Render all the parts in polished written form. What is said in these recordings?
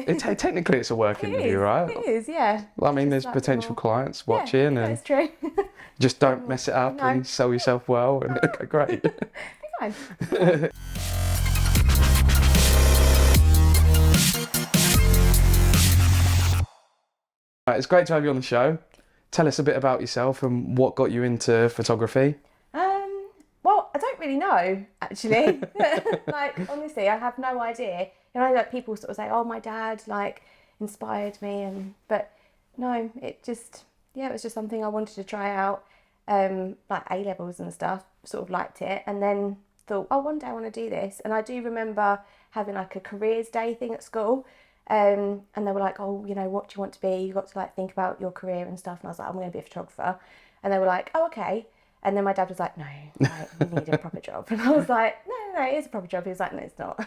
Technically, it's a work interview, right? It is, yeah. I mean, Just there's like potential more... clients Yeah, watching, yeah, and it's true. just don't mess it up No. and sell yourself well. And okay, great. Be fine. Yeah. Right, it's great to have you on the show. Tell us a bit about yourself and what got you into photography. Well, I don't really know, actually. Like, honestly, I have no idea. You know, like people sort of say, oh, my dad, like, inspired me. But no, it was just something I wanted to try out. Like A-levels and stuff, sort of liked it. And then thought, oh, one day I want to do this. And I do remember having like a careers day thing at school. And they were like, oh, you know, what do you want to be? You've got to like think about your career and stuff. And I was like, I'm going to be a photographer. And they were like, oh, okay. And then my dad was like, no, like, you need a proper job. And I was like, no, it is a proper job. He was like, no, it's not.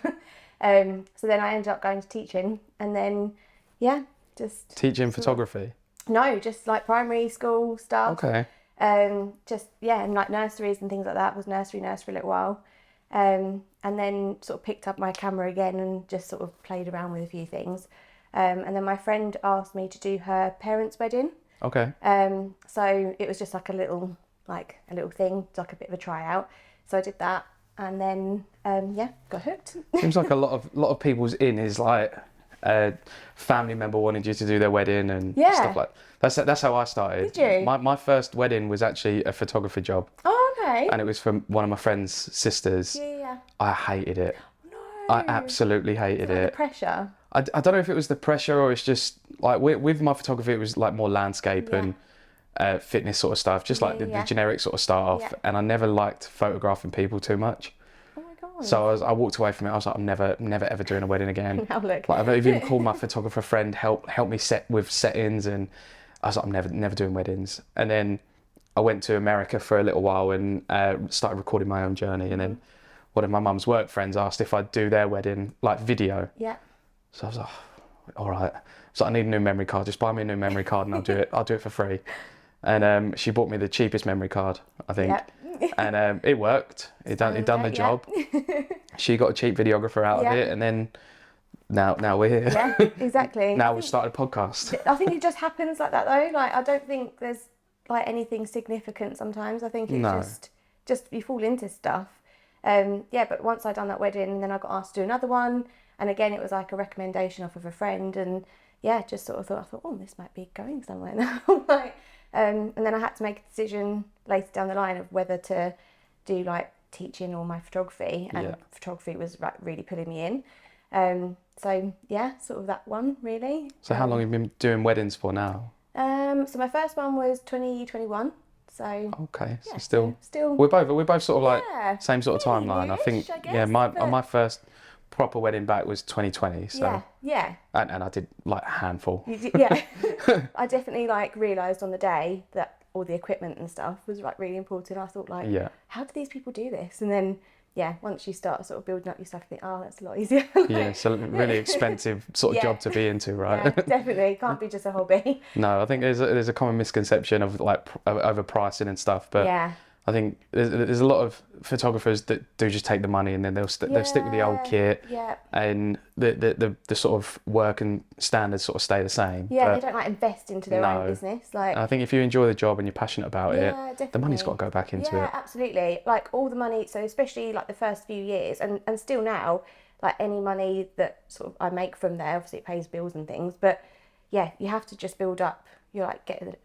So then I ended up going to teaching. And then, yeah, just... Teaching photography? No, just like primary school stuff. Okay. And like nurseries and things like that. Was nursery nurse for a little while. And then sort of picked up my camera again and just sort of played around with a few things. And then my friend asked me to do her parents' wedding. Okay. So it was just like a little thing, like a bit of a tryout. So I did that, and then got hooked. Seems like a lot of people's in is like a family member wanted you to do their wedding and stuff like that. That's how I started. Did you? My first wedding was actually a photography job. Oh, okay. And it was from one of my friend's sisters. Yeah. I hated it. No. I absolutely hated it. it. The pressure. I don't know if it was the pressure or it's just like with my photography, it was like more landscape and fitness sort of stuff, just like the generic sort of start off. And I never liked photographing people too much. Oh my God. So I walked away from it. I was like, I'm never ever doing a wedding again. Now look. Like I've even called my photographer friend help me set with settings, and I was like, I'm never doing weddings. And then I went to America for a little while and started recording my own journey. And then one of my mum's work friends asked if I'd do their wedding like video. Yeah. So I was like, all right. So I need a new memory card. Just buy me a new memory card and I'll do it. I'll do it for free. And she bought me the cheapest memory card, I think. Yep. And it worked. It done the job. She got a cheap videographer out of it, and then now we're here. Yeah, exactly. Now we've started a podcast. I think it just happens like that though. Like I don't think there's like anything significant sometimes. I think it's just you fall into stuff. But once I'd done that wedding, then I got asked to do another one. And again, it was like a recommendation off of a friend, and just sort of thought, oh, this might be going somewhere now. And then I had to make a decision later down the line of whether to do like teaching or my photography, and photography was like really pulling me in. Sort of that one really. So how long have you been doing weddings for now? So my first one was 2021. So okay, so still we're both sort of like same sort of timeline. I think I guess, my first proper wedding back was 2020. So yeah. And I did like a handful. I definitely like realised on the day that all the equipment and stuff was like really important. I thought like, how do these people do this? And then once you start sort of building up your stuff, you think, oh, that's a lot easier. It's a really expensive sort of job to be into, right? Yeah, definitely. Can't be just a hobby. No, I think there's a common misconception of like overpricing and stuff, but I think there's a lot of photographers that do just take the money and then they'll stick with the old kit, and the sort of work and standards sort of stay the same. They don't like invest into their own business. Like, I think if you enjoy the job and you're passionate about it, definitely. the money's got to go back into it. Yeah, absolutely. Like all the money, so especially like the first few years, and still now, like any money that sort of I make from there, obviously it pays bills and things, but you have to just build up. You like get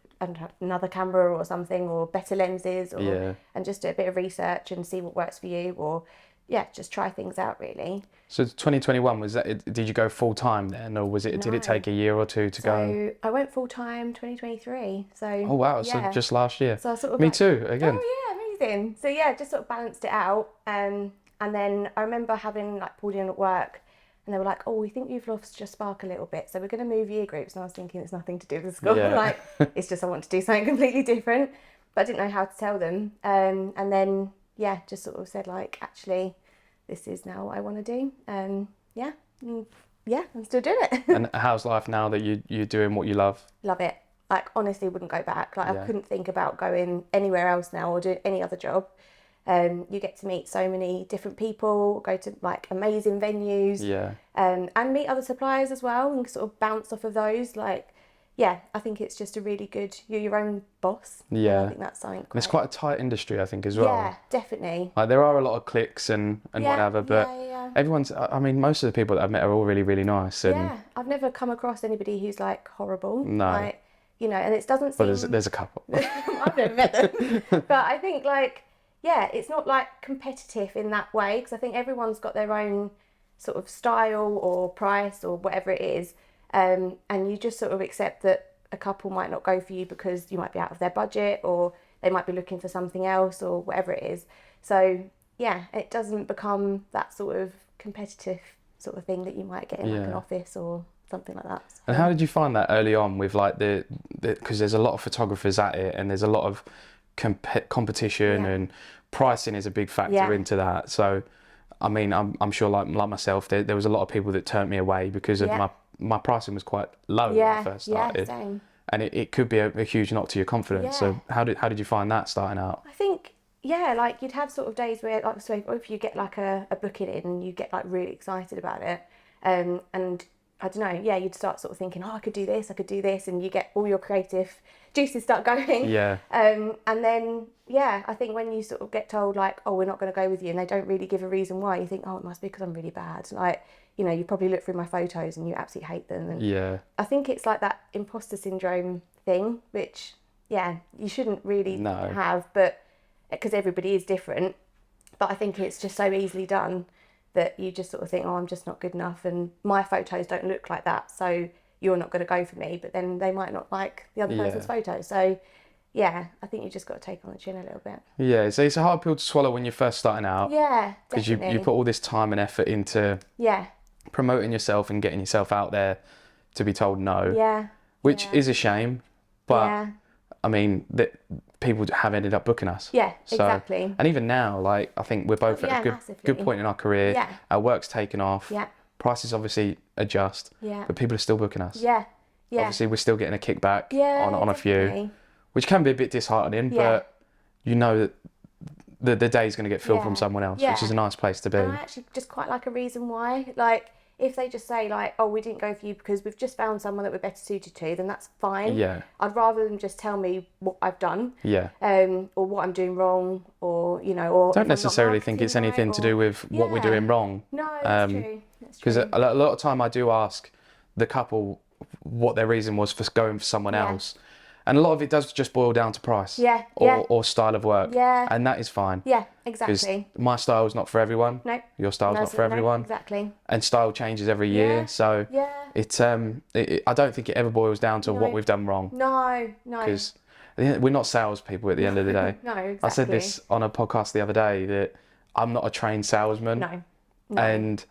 another camera or something, or better lenses, and just do a bit of research and see what works for you, or just try things out really. So 2021, was that? Did you go full time then, or was it? No. Did it take a year or two to go? I went full time 2023. So oh wow, so just last year. So I sort of me too again. Oh yeah, amazing. So just sort of balanced it out. And then I remember having like pulled in at work. And they were like, oh, we think you've lost your spark a little bit, so we're going to move year groups. And I was thinking it's nothing to do with school. Like, it's just I want to do something completely different. But I didn't know how to tell them. And then, just sort of said, like, actually, this is now what I want to do. I'm still doing it. And how's life now that you're doing what you love? Love it. Like, honestly, wouldn't go back. Like, I couldn't think about going anywhere else now or doing any other job. You get to meet so many different people, go to like amazing venues, and meet other suppliers as well, and sort of bounce off of those. Like, yeah, I think it's just a really good. You're your own boss. Yeah, I think that's something. And it's quite a tight industry, I think, as well. Yeah, definitely. Like there are a lot of cliques and whatever, but everyone's. I mean, most of the people that I've met are all really, really nice. And yeah, I've never come across anybody who's like horrible. No. Like, and it doesn't seem. But there's a couple. I've never met them, but I think like. Yeah, it's not like competitive in that way, because I think everyone's got their own sort of style or price or whatever it is, and you just sort of accept that a couple might not go for you because you might be out of their budget, or they might be looking for something else, or whatever it is. So yeah, it doesn't become that sort of competitive sort of thing that you might get in like an office or something like that. So. And how did you find that early on with like because there's a lot of photographers at it, and there's a lot of competition and pricing is a big factor into that. So I mean, I'm sure like myself, there was a lot of people that turned me away because of my pricing was quite low when I first started. Same. And it could be a huge knock to your confidence. So how did you find that starting out? I think like you'd have sort of days where, like, so if you get like a booking in and you get like really excited about it, and I don't know, you'd start sort of thinking, I could do this, and you get all your creative juices start going. Yeah. And then, I think when you sort of get told like, we're not going to go with you, and they don't really give a reason why, you think, it must be because I'm really bad. Like, you probably look through my photos and you absolutely hate them. And I think it's like that imposter syndrome thing, which, you shouldn't really have, but because everybody is different. But I think it's just so easily done that you just sort of think, I'm just not good enough, and my photos don't look like that, so you're not going to go for me. But then they might not like the other person's photos. So I think you just got to take on the chin a little bit. Yeah, so it's a hard pill to swallow when you're first starting out. Yeah, because you put all this time and effort into promoting yourself and getting yourself out there to be told no. Yeah. Which is a shame, but I mean that people have ended up booking us. Yeah, exactly. And even now, like I think we're both at a good point in our career. Yeah. Our work's taken off. Yeah. Prices obviously adjust. Yeah. But people are still booking us. Yeah. Yeah. Obviously, we're still getting a kickback on a few, which can be a bit disheartening. But you know that the day's going to get filled from someone else, which is a nice place to be. And I actually just quite like a reason why. Like, if they just say like, we didn't go for you because we've just found someone that we're better suited to, then that's fine. Yeah. I'd rather them just tell me what I've done. Yeah. Or what I'm doing wrong, or or. I don't necessarily think it's anything to do with what we're doing wrong. No, that's true. Because a lot of time I do ask the couple what their reason was for going for someone else. And a lot of it does just boil down to price or style of work. Yeah. And that is fine. Yeah, exactly. Because my style is not for everyone. No. Your style's not for everyone. Exactly. And style changes every year. So it's I don't think it ever boils down to what we've done wrong. No. Because we're not salespeople at the end of the day. No, exactly. I said this on a podcast the other day that I'm not a trained salesman. No. And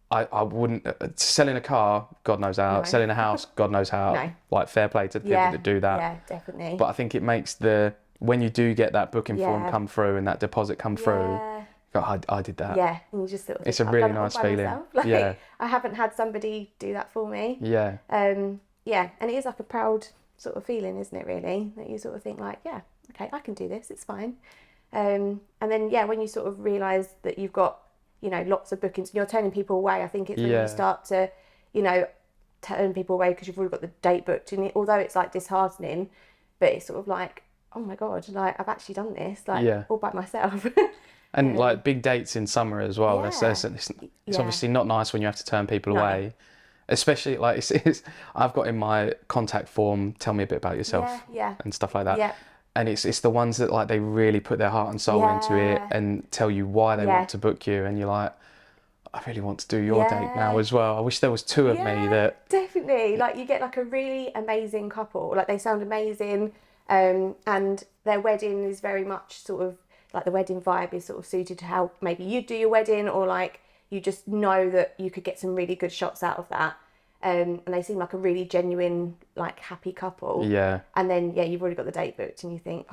I wouldn't selling a car, God knows how. Selling a house, God knows how. No. Like, fair play to the people that do that. Yeah, definitely. But I think it makes when you do get that booking form come through and that deposit come through, I did that. Yeah, and you just sort of it's a really nice feeling. Like, I haven't had somebody do that for me. Yeah. And it is like a proud sort of feeling, isn't it? Really, that you sort of think like, okay, I can do this. It's fine. And then when you sort of realise that you've got lots of bookings and you're turning people away, I think it's when you start to, turn people away because you've already got the date booked. And although it's like disheartening, but it's sort of like, oh my God, like I've actually done this, like all by myself. And like big dates in summer as well. It's obviously not nice when you have to turn people away. Especially like I've got in my contact form, tell me a bit about yourself and stuff like that. Yeah. And it's the ones that like they really put their heart and soul into it and tell you why they want to book you, and you're like, I really want to do your date now as well. I wish there was two of me that. Definitely, like you get like a really amazing couple, like they sound amazing, and their wedding is very much sort of like the wedding vibe is sort of suited to how maybe you do your wedding, or like you just know that you could get some really good shots out of that. And they seem like a really genuine, like happy couple. Yeah. And then you've already got the date booked, and you think,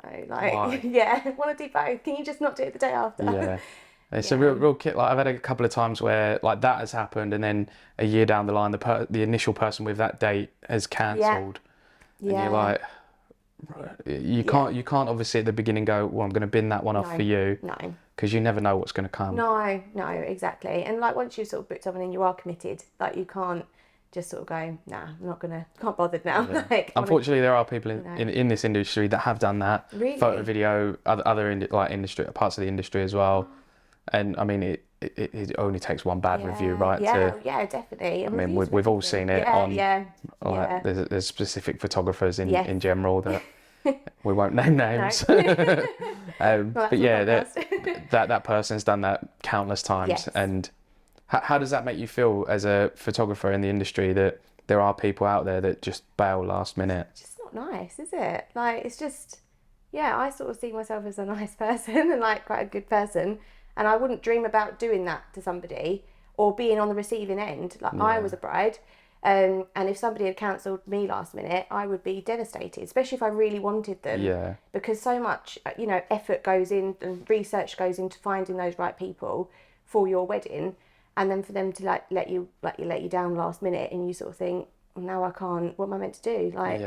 no, like I want to do both. Can you just not do it the day after? Yeah. It's a real kit. Like I've had a couple of times where like that has happened, and then a year down the line, the initial person with that date has cancelled, and you're like, You can't obviously at the beginning go, well, I'm going to bin that one off for you. No. Because you never know what's going to come. No, exactly. And like once you've sort of booked someone and you are committed, like you can't just sort of go, nah, I'm not gonna, can't bother now. Yeah. Like, unfortunately, there are people in this industry that have done that. Really? Photo, video, other industry parts of the industry as well. And I mean, it only takes one bad review, right? Yeah, definitely. And I mean, we've all seen it on. Yeah. There's specific photographers in general that we won't name names. But yeah, that person's done that countless times. Yes. And how does that make you feel as a photographer in the industry that there are people out there that just bail last minute? It's just not nice, is it? Like, it's just, I sort of see myself as a nice person and like quite a good person. And I wouldn't dream about doing that to somebody or being on the receiving end. Like I was a bride. And if somebody had cancelled me last minute, I would be devastated, especially if I really wanted them. Yeah. Because so much, effort goes in and research goes into finding those right people for your wedding. And then for them to let you down last minute and you sort of think, well, now I can't, what am I meant to do? Like,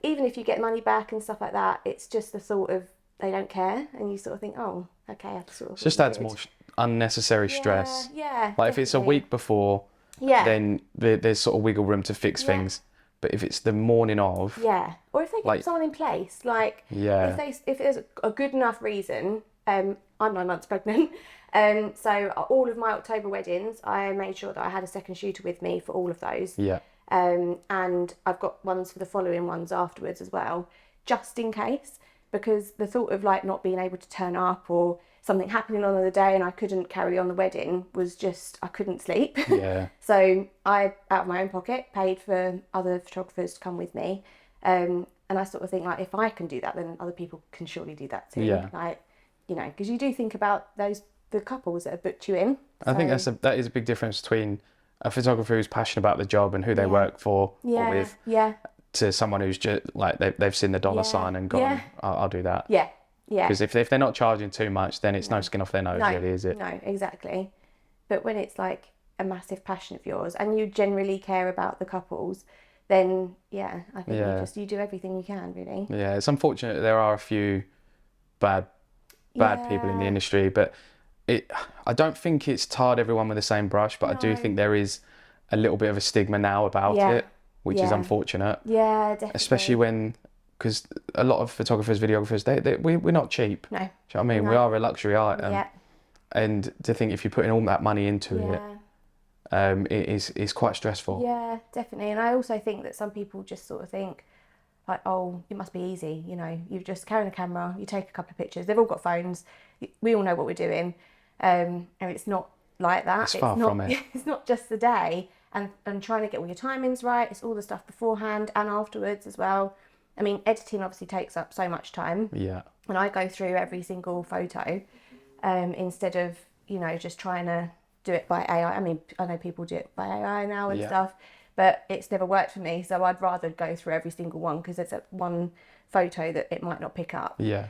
even if you get money back and stuff like that, it's just the thought of they don't care. And you sort of think, oh, okay. I sort of it just adds more unnecessary stress. Yeah. Like if it's a week before, then there's sort of wiggle room to fix things. But if it's the morning of... Yeah. Or if they get someone in place, like if there's a good enough reason, I'm 9 months pregnant, so all of my October weddings, I made sure that I had a second shooter with me for all of those. Yeah. And I've got ones for the following ones afterwards as well, just in case, because the thought of like not being able to turn up or something happening on the day and I couldn't carry on the wedding was just, I couldn't sleep. Yeah. So I, out of my own pocket, paid for other photographers to come with me. And I sort of think like, if I can do that, then other people can surely do that too. Yeah. Like, because you do think about the couples that have booked you in. I think that is a big difference between a photographer who's passionate about the job and who they work for or with, to someone who's just like they've seen the dollar sign and gone, I'll do that. Yeah. Because if they're not charging too much, then it's no skin off their nose, really, is it? No, exactly. But when it's like a massive passion of yours and you generally care about the couples, then I think you do everything you can, really. Yeah, it's unfortunate there are a few bad people in the industry, but I don't think it's tarred everyone with the same brush, but I do think there is a little bit of a stigma now about it, which is unfortunate. Yeah, definitely. Especially because a lot of photographers, videographers, we're not cheap. No. Do you know what I mean? No. We are a luxury item. Yeah. And to think if you're putting all that money into it is quite stressful. Yeah, definitely. And I also think that some people just sort of think like, oh, it must be easy. You just carry a camera, you take a couple of pictures. They've all got phones. We all know what we're doing. And it's not like that. It's far from it. It's not just the day and trying to get all your timings right. It's all the stuff beforehand and afterwards as well. I mean, editing obviously takes up so much time. Yeah. And I go through every single photo instead of, just trying to do it by AI. I mean, I know people do it by AI now and stuff, but it's never worked for me. So I'd rather go through every single one because there's one photo that it might not pick up. Yeah.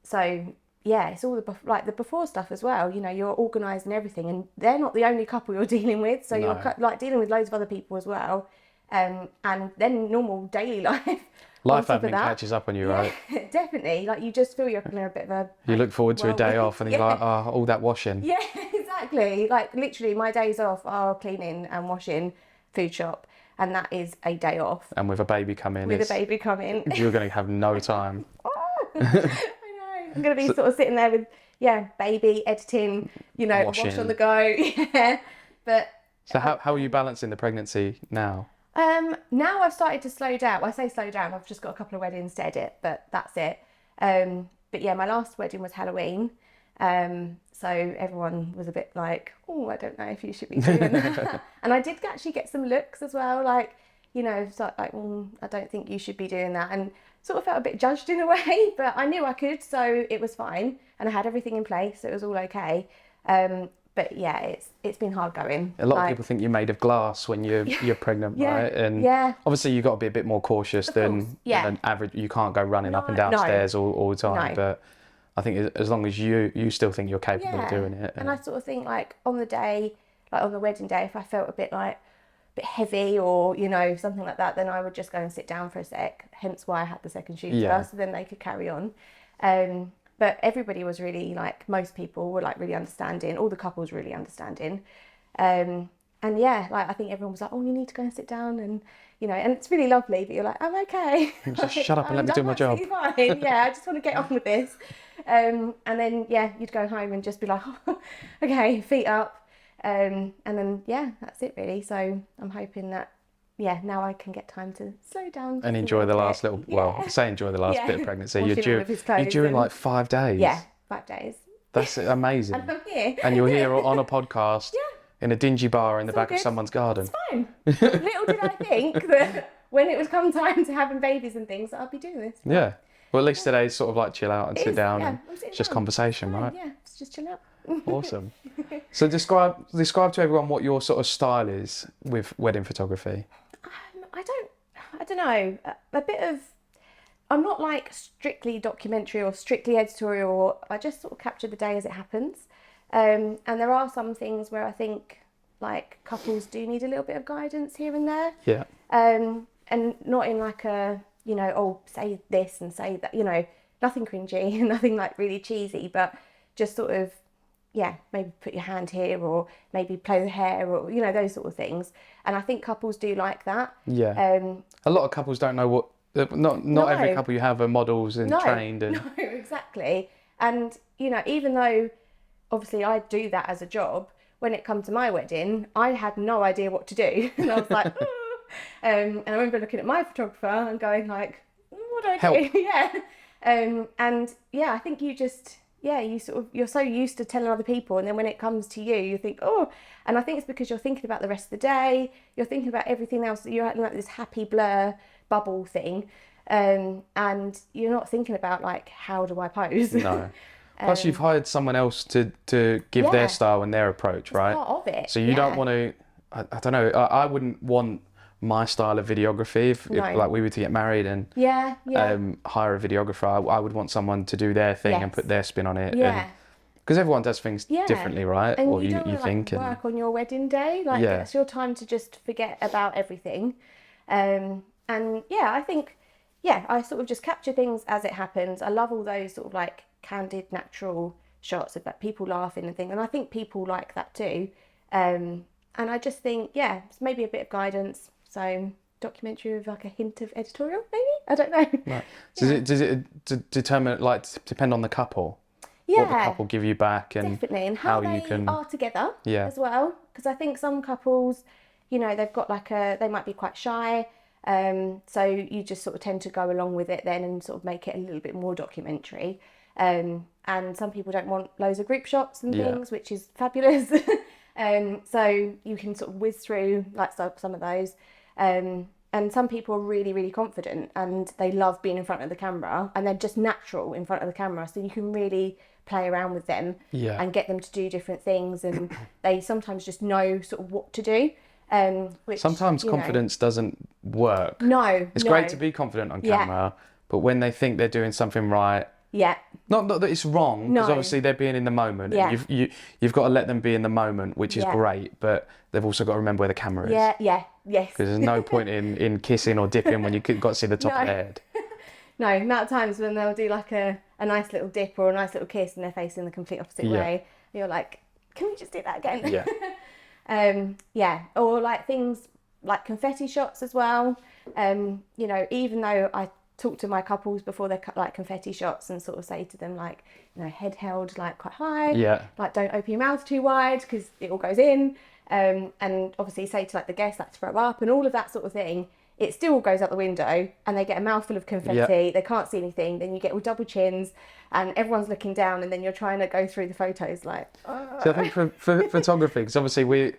So it's all the before stuff as well. You're organising everything, and they're not the only couple you're dealing with. So you're like dealing with loads of other people as well, and then normal daily life. Life admin catches up on you, right? Definitely. Like you just feel you're in a bit of a... You look forward to a day off and you're like, oh, all that washing. Yeah, exactly. Like literally my days off are cleaning and washing, food shop, and that is a day off. And with a baby coming. You're going to have no time. I know. I'm going to be sort of sitting there with, baby, editing, washing. Wash on the go. Yeah. But... So how are you balancing the pregnancy now? Now I've started to slow down. Well, I say slow down. I've just got a couple of weddings to edit, but that's it. But my last wedding was Halloween. So everyone was a bit like, oh, I don't know if you should be doing that. And I did actually get some looks as well. Like, sort of like, I don't think you should be doing that. And sort of felt a bit judged in a way, but I knew I could, so it was fine. And I had everything in place, so it was all okay. But it's been hard going. A lot of people think you're made of glass when you're pregnant, right? And obviously you've got to be a bit more cautious than an average. You can't go running up and down stairs all the time. No. But I think as long as you still think you're capable of doing it. And I sort of think like on the day, like on the wedding day, if I felt a bit like, bit heavy or, you know, something like that, then I would just go and sit down for a sec. Hence why I had the second shooter, so then they could carry on. But everybody was really, like, most people were, like, really understanding. All the couples really understanding. And yeah, like, I think everyone was like, oh, you need to go and sit down, and, you know, and it's really lovely, but you're like, I'm okay. Just like, shut up and let me do my job. Fine. Yeah, I just want to get on with this. And then, yeah, you'd go home and just be like, oh, okay, feet up. And then, yeah, that's it really. So I'm hoping that, yeah, now I can get time to slow down. And enjoy the last little, well, say enjoy the last bit of pregnancy. You're due in like 5 days. Yeah, 5 days. That's amazing. And I'm here. And you're here on a podcast in a dingy bar in the back of someone's garden. It's fine. Little did I think that when it would come time to having babies and things, that I'd be doing this. But yeah. Well, at least today's sort of like chill out and sit down and it's just conversation, right? Yeah, it's just chill out. Awesome. So describe to everyone what your sort of style is with wedding photography. I don't know. A bit of, I'm not like strictly documentary or strictly editorial. I just sort of capture the day as it happens. And there are some things where I think like couples do need a little bit of guidance here and there. Yeah. And not in like a, you know, oh, say this and say that, you know, nothing cringy, nothing like really cheesy, but just sort of, yeah, maybe put your hand here or maybe play the hair or, you know, those sort of things. And I think couples do like that. Yeah. A lot of couples don't know what, not every couple you have are models and trained. And... No, exactly. And, you know, even though obviously I do that as a job, when it come to my wedding, I had no idea what to do. And I was like, oh. And I remember looking at my photographer and going like, what do I do? Yeah. And yeah, I think you just... yeah, you're so used to telling other people, and then when it comes to you, you think, oh, and I think it's because you're thinking about the rest of the day, you're thinking about everything else, you're like this happy blur bubble thing, and you're not thinking about like, how do I pose? No. Plus you've hired someone else to give their style and their approach, right? Part of it. So you don't want to, I don't know, I wouldn't want my style of videography if like we were to get married and hire a videographer. I would want someone to do their thing and put their spin on it. Yeah. Because everyone does things differently, right? And or you don't think work on your wedding day. Like it's your time to just forget about everything. And yeah, I think I sort of just capture things as it happens. I love all those sort of like candid, natural shots of like people laughing and things. And I think people like that too. And I just think it's maybe a bit of guidance. So documentary with like a hint of editorial, maybe? I don't know. Right. Does it determine, like, depend on the couple? Yeah. What the couple give you back and definitely, and how they are together as well. Because I think some couples, you know, they've got like they might be quite shy. So you just sort of tend to go along with it then and sort of make it a little bit more documentary. And some people don't want loads of group shots and things, which is fabulous. So you can sort of whiz through like some of those. And some people are really, really confident and they love being in front of the camera and they're just natural in front of the camera. So you can really play around with them and get them to do different things. And they sometimes just know sort of what to do. Which, sometimes confidence doesn't work. No. It's great to be confident on camera, but when they think they're doing something right, not that it's wrong, because obviously they're being in the moment. Yeah. You've got to let them be in the moment, which is great, but they've also got to remember where the camera is. Yes. Because there's no point in kissing or dipping when you've got to see the top of their head. No, amount of times when they'll do like a nice little dip or a nice little kiss and they're facing the complete opposite way. You're like, can we just do that again? Yeah. Or like things like confetti shots as well. You know, even though I talk to my couples before they cut like confetti shots and sort of say to them like, you know, head held like quite high, like don't open your mouth too wide because it all goes in, and obviously say to like the guests like throw up and all of that sort of thing. It still goes out the window and they get a mouthful of confetti, they can't see anything, then you get all double chins and everyone's looking down and then you're trying to go through the photos like So I think for photography, because obviously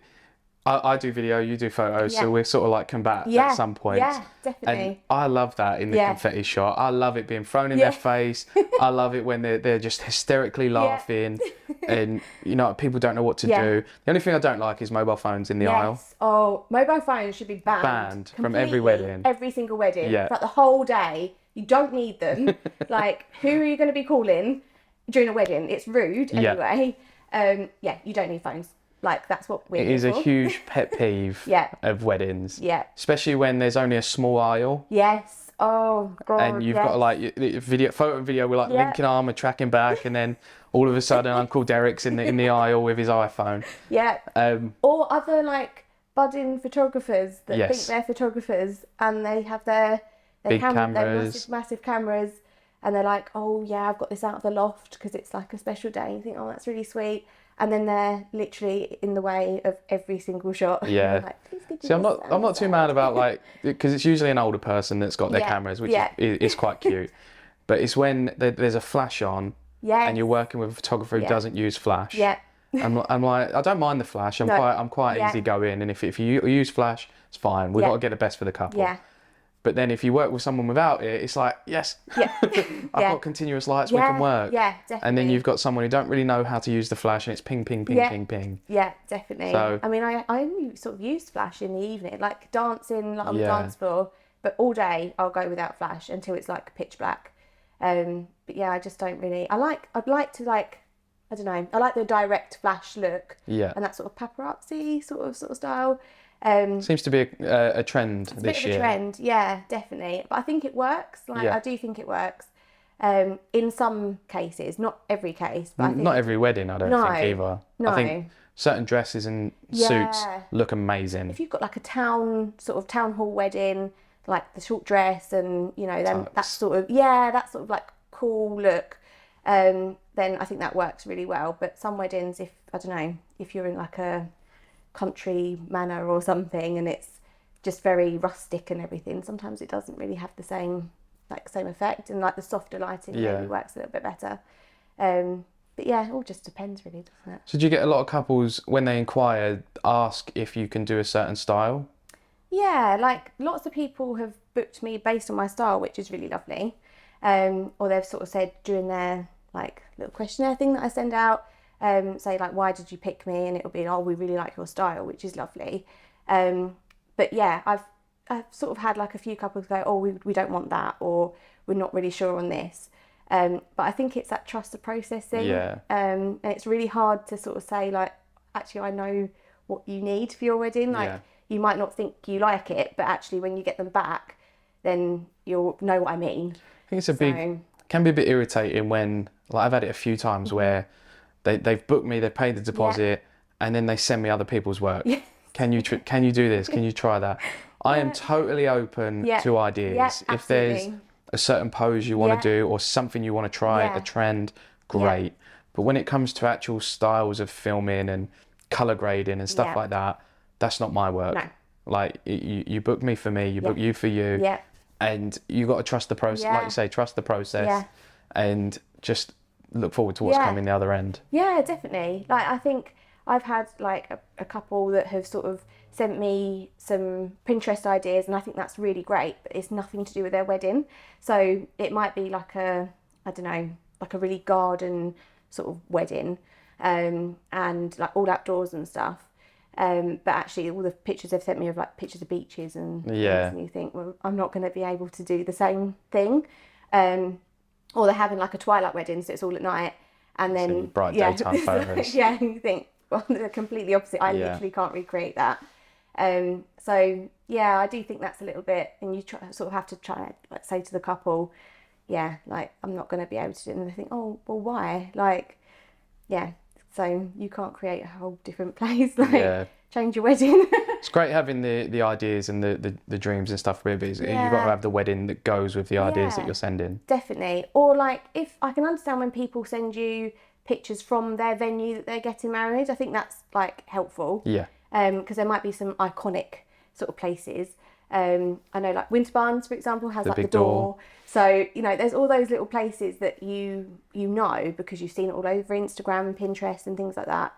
I do video, you do photos, so we're sort of like combat at some point. Yeah, definitely. And I love that in the confetti shot. I love it being thrown in their face. I love it when they're just hysterically laughing and, you know, people don't know what to do. The only thing I don't like is mobile phones in the aisle. Oh, mobile phones should be banned from every wedding. Every single wedding. For like the whole day. You don't need them. Like, who are you going to be calling during a wedding? It's rude anyway. You don't need phones. Like, that's what we're It is here a for. huge pet peeve Yeah. of weddings. Yeah. Especially when there's only a small aisle. Yes. Oh, God. And you've got like photo and video with like Yeah. linking arm and tracking back, and then all of a sudden Uncle Derek's in the aisle with his iPhone. Yeah. Or other like budding photographers that think they're photographers, and they have their big cameras, their massive cameras, and they're like, oh yeah, I've got this out of the loft because it's like a special day. You think, oh, that's really sweet. And then they're literally in the way of every single shot. Yeah. Like, please could you See, I'm not too mad about like, because it's usually an older person that's got their cameras, which is quite cute. But it's when there's a flash on, and you're working with a photographer who doesn't use flash. Yeah. I'm like, I don't mind the flash. I'm quite easygoing, and if you use flash, it's fine. We've got to get the best for the couple. Yeah. But then if you work with someone without it, it's like, yes, I've got continuous lights, we can work. Yeah, definitely. And then you've got someone who don't really know how to use the flash, and it's ping, ping, ping, ping, ping. Yeah, definitely. So, I mean, I only sort of use flash in the evening, like dancing like on the dance floor, but all day I'll go without flash until it's like pitch black. But yeah, I just don't really, I'd like to like, I don't know, I like the direct flash look. Yeah. And that sort of paparazzi sort of style. Seems to be a trend it's this a bit year. of a trend, yeah, definitely. But I think it works. Like, I do think it works. In some cases, not every case, but I think Not every wedding, I don't think either. No. I think certain dresses and suits look amazing. If you've got like a town hall wedding, like the short dress and then that sort of like cool look, then I think that works really well. But some weddings, if you're in like a country manor or something and it's just very rustic and everything, sometimes it doesn't really have the same effect, and like the softer lighting maybe works a little bit better. But yeah, it all just depends really, doesn't it? So do you get a lot of couples when they inquire ask if you can do a certain style? Yeah, like lots of people have booked me based on my style, which is really lovely. Or they've sort of said during their like little questionnaire thing that I send out, say like, why did you pick me? And it'll be, oh, we really like your style, which is lovely. But yeah, I've sort of had like a few couples go, oh, we don't want that, or we're not really sure on this. But I think it's that trust the process thing. Yeah. And it's really hard to sort of say like, actually, I know what you need for your wedding. Like you might not think you like it, but actually when you get them back, then you'll know what I mean. I think it's can be a bit irritating when, like I've had it a few times where they've booked me, they've paid the deposit, and then they send me other people's work. Yeah. Can you do this? Can you try that? I am totally open to ideas. Yeah, if there's a certain pose you want to do or something you want to try, a trend, great. Yeah. But when it comes to actual styles of filming and colour grading and stuff like that, that's not my work. No. Like you book me for me, you book you for you. Yeah. And you got to trust the process, like you say, trust the process, and just look forward to what's coming the other end. Yeah, definitely. Like I think I've had like a couple that have sort of sent me some Pinterest ideas, and I think that's really great, but it's nothing to do with their wedding. So it might be like a really garden sort of wedding, and like all outdoors and stuff. But actually all the pictures they've sent me of like pictures of beaches and things, and you think, well, I'm not going to be able to do the same thing. Or they're having like a twilight wedding, so it's all at night, and then bright daytime photos. You think, well, they're completely opposite. I literally can't recreate that. So yeah, I do think that's a little bit, and you sort of have to try, like, say to the couple, like, I'm not going to be able to do it, and they think, oh, well, why? Like, so you can't create a whole different place, change your wedding. It's great having the ideas and the dreams and stuff, really. You've got to have the wedding that goes with the ideas that you're sending. Definitely. Or like, if I can understand when people send you pictures from their venue that they're getting married, I think that's like helpful. Yeah. Because there might be some iconic sort of places. I know like Winterbarns, for example, has the like the door. So, there's all those little places that you know because you've seen it all over Instagram and Pinterest and things like that.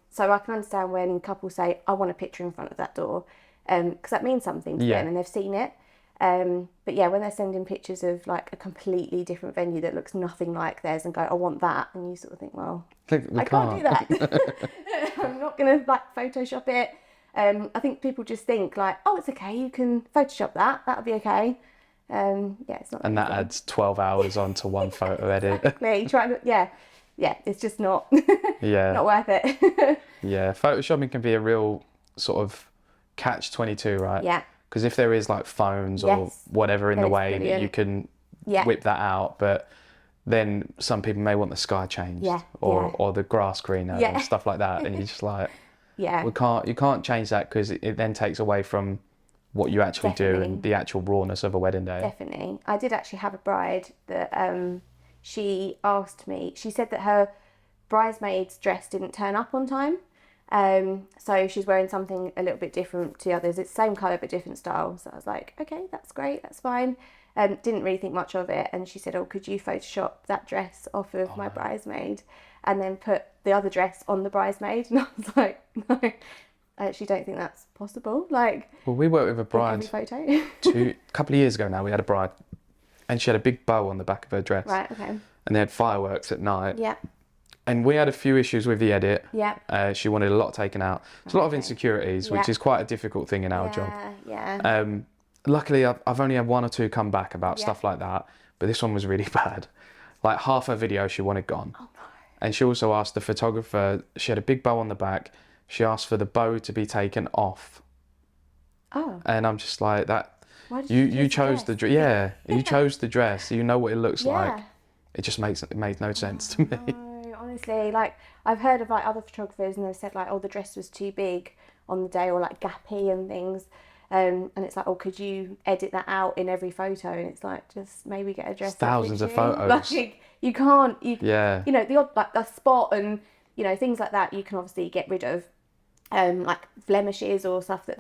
So I can understand when couples say, I want a picture in front of that door, because that means something to them and they've seen it. But yeah, when they're sending pictures of like a completely different venue that looks nothing like theirs and go, I want that, and you sort of think, well, I can't do that. I'm not going to like Photoshop it. I think people just think like, oh, it's okay, you can Photoshop that, that'll be okay. It's not. And that adds 12 hours onto one photo edit. Exactly. yeah, it's just not Yeah. not worth it. Yeah, photoshopping can be a real sort of catch-22, right? Yeah. Because if there is like phones or Yes. whatever in That the is way that brilliant. you can Yeah. whip that out, but then some people may want the sky changed Yeah, or yeah. or the grass greener Yeah. and stuff like that, and you're just like, Yeah. you can't change that because it then takes away from what you actually do Definitely. and the actual rawness of a wedding day. Definitely. I did actually have a bride that she asked me, she said that her bridesmaid's dress didn't turn up on time. So she's wearing something a little bit different to the others. It's same colour but different style. So I was like, okay, that's great, that's fine. Didn't really think much of it. And she said, oh, could you Photoshop that dress off of my bridesmaid and then put the other dress on the bridesmaid? And I was like, no, I actually don't think that's possible. Like, Well, we worked with a in bride every photo. a couple of years ago now. We had a bride, and she had a big bow on the back of her dress, Right, okay. and they had fireworks at night. Yeah, And we had a few issues with the edit. yeah. She wanted a lot taken out. There's a lot of insecurities, which Yeah. is quite a difficult thing in our job. Yeah. Luckily, I've only had one or two come back about Yeah. stuff like that, but this one was really bad. Like half her video she wanted gone. Oh, no. And she also asked the photographer, she had a big bow on the back, she asked for the bow to be taken off. Oh, And I'm just like, that. why did You choose chose the dress. Yeah, you chose the dress. You know what it looks like. It just it made no sense to me. No, honestly, like I've heard of like other photographers and they've said like, oh, the dress was too big on the day or like gappy and things. And it's like, oh, could you edit that out in every photo? And it's like, just maybe get a dress. It's thousands of fits you. photos. Like you can't, Yeah. you know, the odd like the spot and you know things like that you can obviously get rid of, like blemishes or stuff that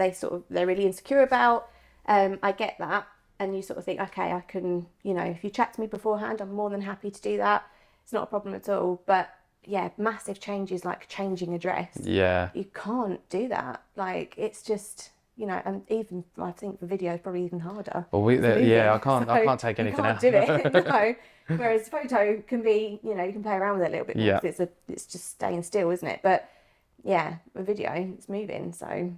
they're really insecure about. I get that, and you sort of think, okay, I can, you know, if you chat to me beforehand, I'm more than happy to do that. It's not a problem at all. But yeah, massive changes like changing a dress. Yeah. You can't do that. Like it's just, you know, and even I think the video is probably even harder. Well, I can't take anything out. You can't do it. No. Whereas photo can be, you know, you can play around with it a little bit more. Yeah. 'Cause it's just staying still, isn't it? But yeah, a video, it's moving. So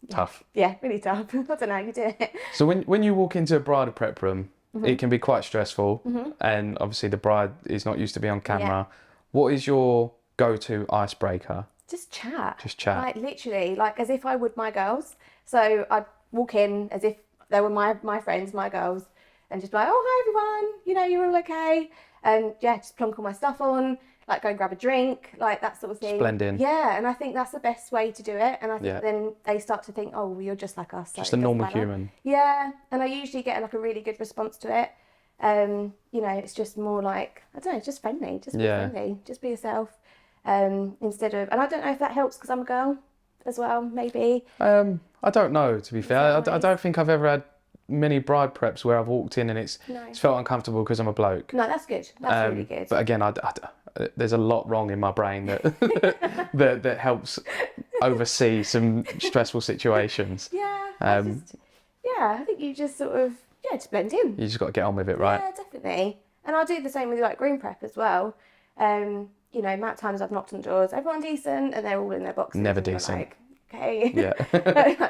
Tough. yeah, really tough. I don't know how you do it. So when you walk into a bridal prep room, Mm-hmm. it can be quite stressful, and obviously the bride is not used to be on camera. What is your go-to icebreaker? Just chat. Just chat. Like literally, like as if I would my girls. So I'd walk in as if they were my friends, my girls, and just be like, oh, hi everyone, you know, you're all okay. And yeah, just plonk all my stuff on, like go and grab a drink, like that sort of thing. Blend in. Yeah, and I think that's the best way to do it. And I think Yeah. then they start to think, oh, well, you're just like us. So Just it a doesn't normal matter. human. Yeah, and I usually get like a really good response to it. You know, it's just more like, I don't know, just friendly, just be friendly, just be yourself. Instead of, and I don't know if that helps because I'm a girl as well, maybe. I don't know, to be fair. that I don't think I've ever had many bride preps where I've walked in and it's felt uncomfortable because I'm a bloke. No, that's good. That's really good. But again, there's a lot wrong in my brain that that helps oversee some stressful situations. Yeah, I think you just sort of, just blend in. You just got to get on with it, right? Yeah, definitely. And I'll do the same with like groom prep as well. You know, amount of times I've knocked on doors, everyone decent, and they're all in their boxes. Never and you're decent. like, okay. Yeah.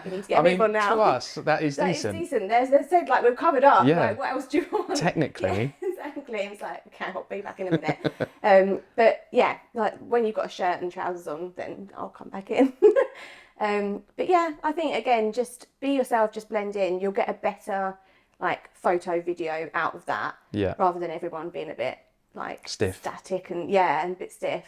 You need to get a move on now. to us, that is That decent. is decent. They said like we've covered up. Yeah. Like, what else do you want? Technically. Yeah, exactly. It's like, okay, I'll be back in a minute. But yeah, like when you've got a shirt and trousers on, then I'll come back in. But yeah, I think again, just be yourself, just blend in. You'll get a better like photo, video out of that. Yeah. Rather than everyone being a bit like Stiff. static and a bit stiff.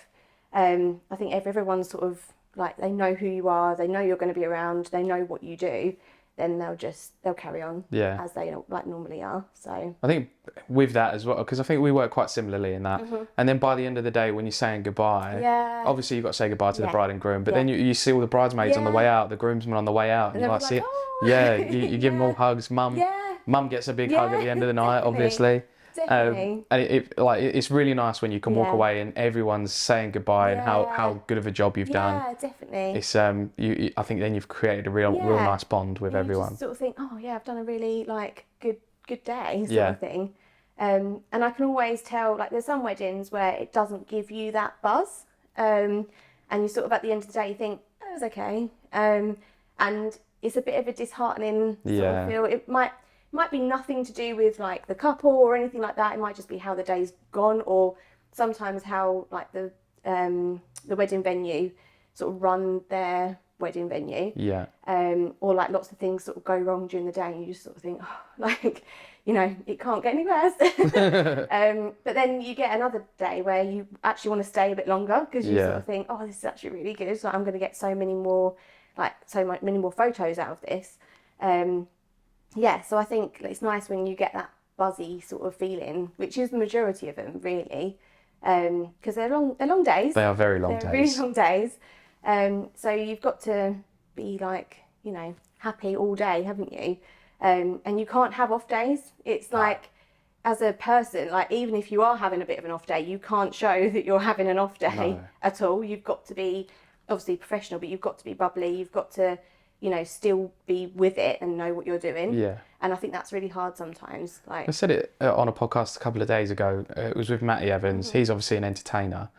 I think if everyone's sort of like they know who you are, they know you're going to be around, they know what you do, then they'll carry on as they like normally are. So I think with that as well, because I think we work quite similarly in that. And then by the end of the day, when you're saying goodbye, obviously you've got to say goodbye to the bride and groom, but then you see all the bridesmaids on the way out, the groomsmen on the way out, and you like see it. Oh. You give them all hugs. Mum gets a big hug at the end of the night, obviously. Definitely. And it's really nice when you can walk away and everyone's saying goodbye and how good of a job you've done. Yeah, definitely. It's I think then you've created a real nice bond with everyone. Just sort of think, oh yeah, I've done a really like good day sort of thing. And I can always tell like there's some weddings where it doesn't give you that buzz. And you sort of at the end of the day you think, oh, it was okay. And it's a bit of a disheartening sort of feel. It might be nothing to do with like the couple or anything like that. It might just be how the day's gone, or sometimes how like the wedding venue sort of run their wedding venue. Yeah. Or like lots of things sort of go wrong during the day and you just sort of think, oh, like, you know, it can't get any worse. But then you get another day where you actually want to stay a bit longer because you sort of think, oh, this is actually really good. So I'm going to get many more photos out of this. So I think it's nice when you get that buzzy sort of feeling, which is the majority of them really, because they're long days. They are very long days. They're really long days. So you've got to be like, you know, happy all day, haven't you? And you can't have off days. It's like, as a person, like even if you are having a bit of an off day, you can't show that you're having an off day at all. You've got to be obviously professional, but you've got to be bubbly. You've got to, you know, still be with it and know what you're doing. Yeah. And I think that's really hard sometimes. Like, I said it on a podcast a couple of days ago. It was with Matty Evans. He's obviously an entertainer,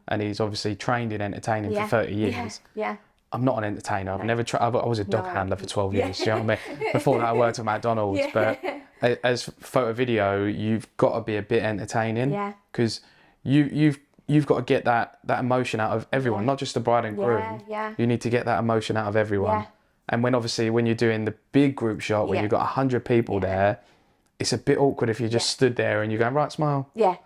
and he's obviously trained in entertaining for 30 years. Yeah. I'm not an entertainer. I've never tried. I was a dog handler for 12 years. You know what I mean? Before that, I worked at McDonald's. But as photo video, you've got to be a bit entertaining. Yeah. Because you've got to get that emotion out of everyone, not just the bride and groom. Yeah. You need to get that emotion out of everyone. Yeah. And when you're doing the big group shot where you've got 100 people there, it's a bit awkward if you just stood there and you're going, right, smile. Yeah.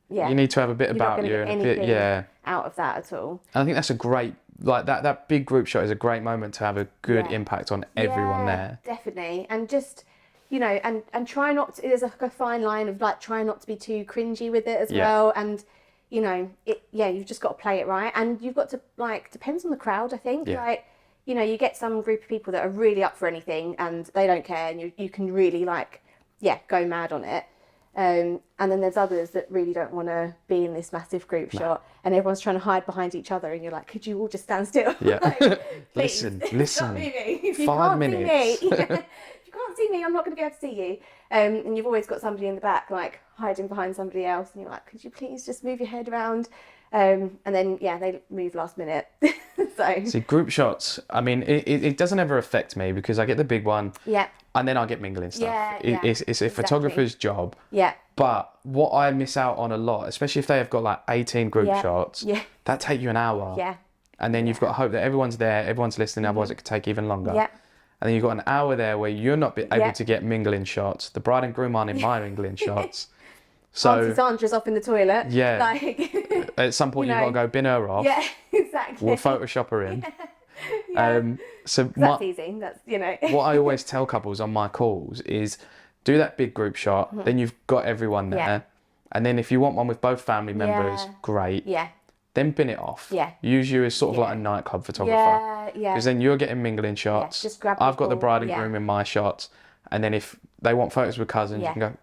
You need to have a bit about you and and a bit, out of that at all. And I think that's a great, like that big group shot is a great moment to have a good impact on everyone there. Definitely. And just, you know, and try not to, there's like a fine line of like try not to be too cringy with it as well. And, you know, you've just got to play it right. And you've got to, like, depends on the crowd, I think. Like, you know, you get some group of people that are really up for anything and they don't care and you can really like, go mad on it. And then there's others that really don't want to be in this massive group shot and everyone's trying to hide behind each other and you're like, could you all just stand still? Yeah. Like, listen. If you 5 can't minutes. See me, if you can't see me, I'm not going to be able to see you. And you've always got somebody in the back, like hiding behind somebody else and you're like, could you please just move your head around? And then, they move last minute. See, group shots, I mean, it doesn't ever affect me because I get the big one. Yeah. And then I get mingling stuff. It's a photographer's job. Yeah. But what I miss out on a lot, especially if they have got like 18 group shots, that take you an hour. Yeah. And then you've got to hope that everyone's there, everyone's listening, otherwise it could take even longer. Yeah. And then you've got an hour there where you're not able to get mingling shots. The bride and groom aren't in my mingling shots. So Auntie Sandra's off in the toilet. Yeah. Like, at some point you've got to go bin her off. Yeah, exactly. We'll Photoshop her in. That's easy. That's, you know. What I always tell couples on my calls is do that big group shot, then you've got everyone there. Yeah. And then if you want one with both family members, great. Yeah. Then bin it off. Yeah. Use you as sort of like a nightclub photographer. Yeah. Because then you're getting mingling shots. Just grab I've got the bride and groom in my shots. And then if they want photos with cousins, you can go.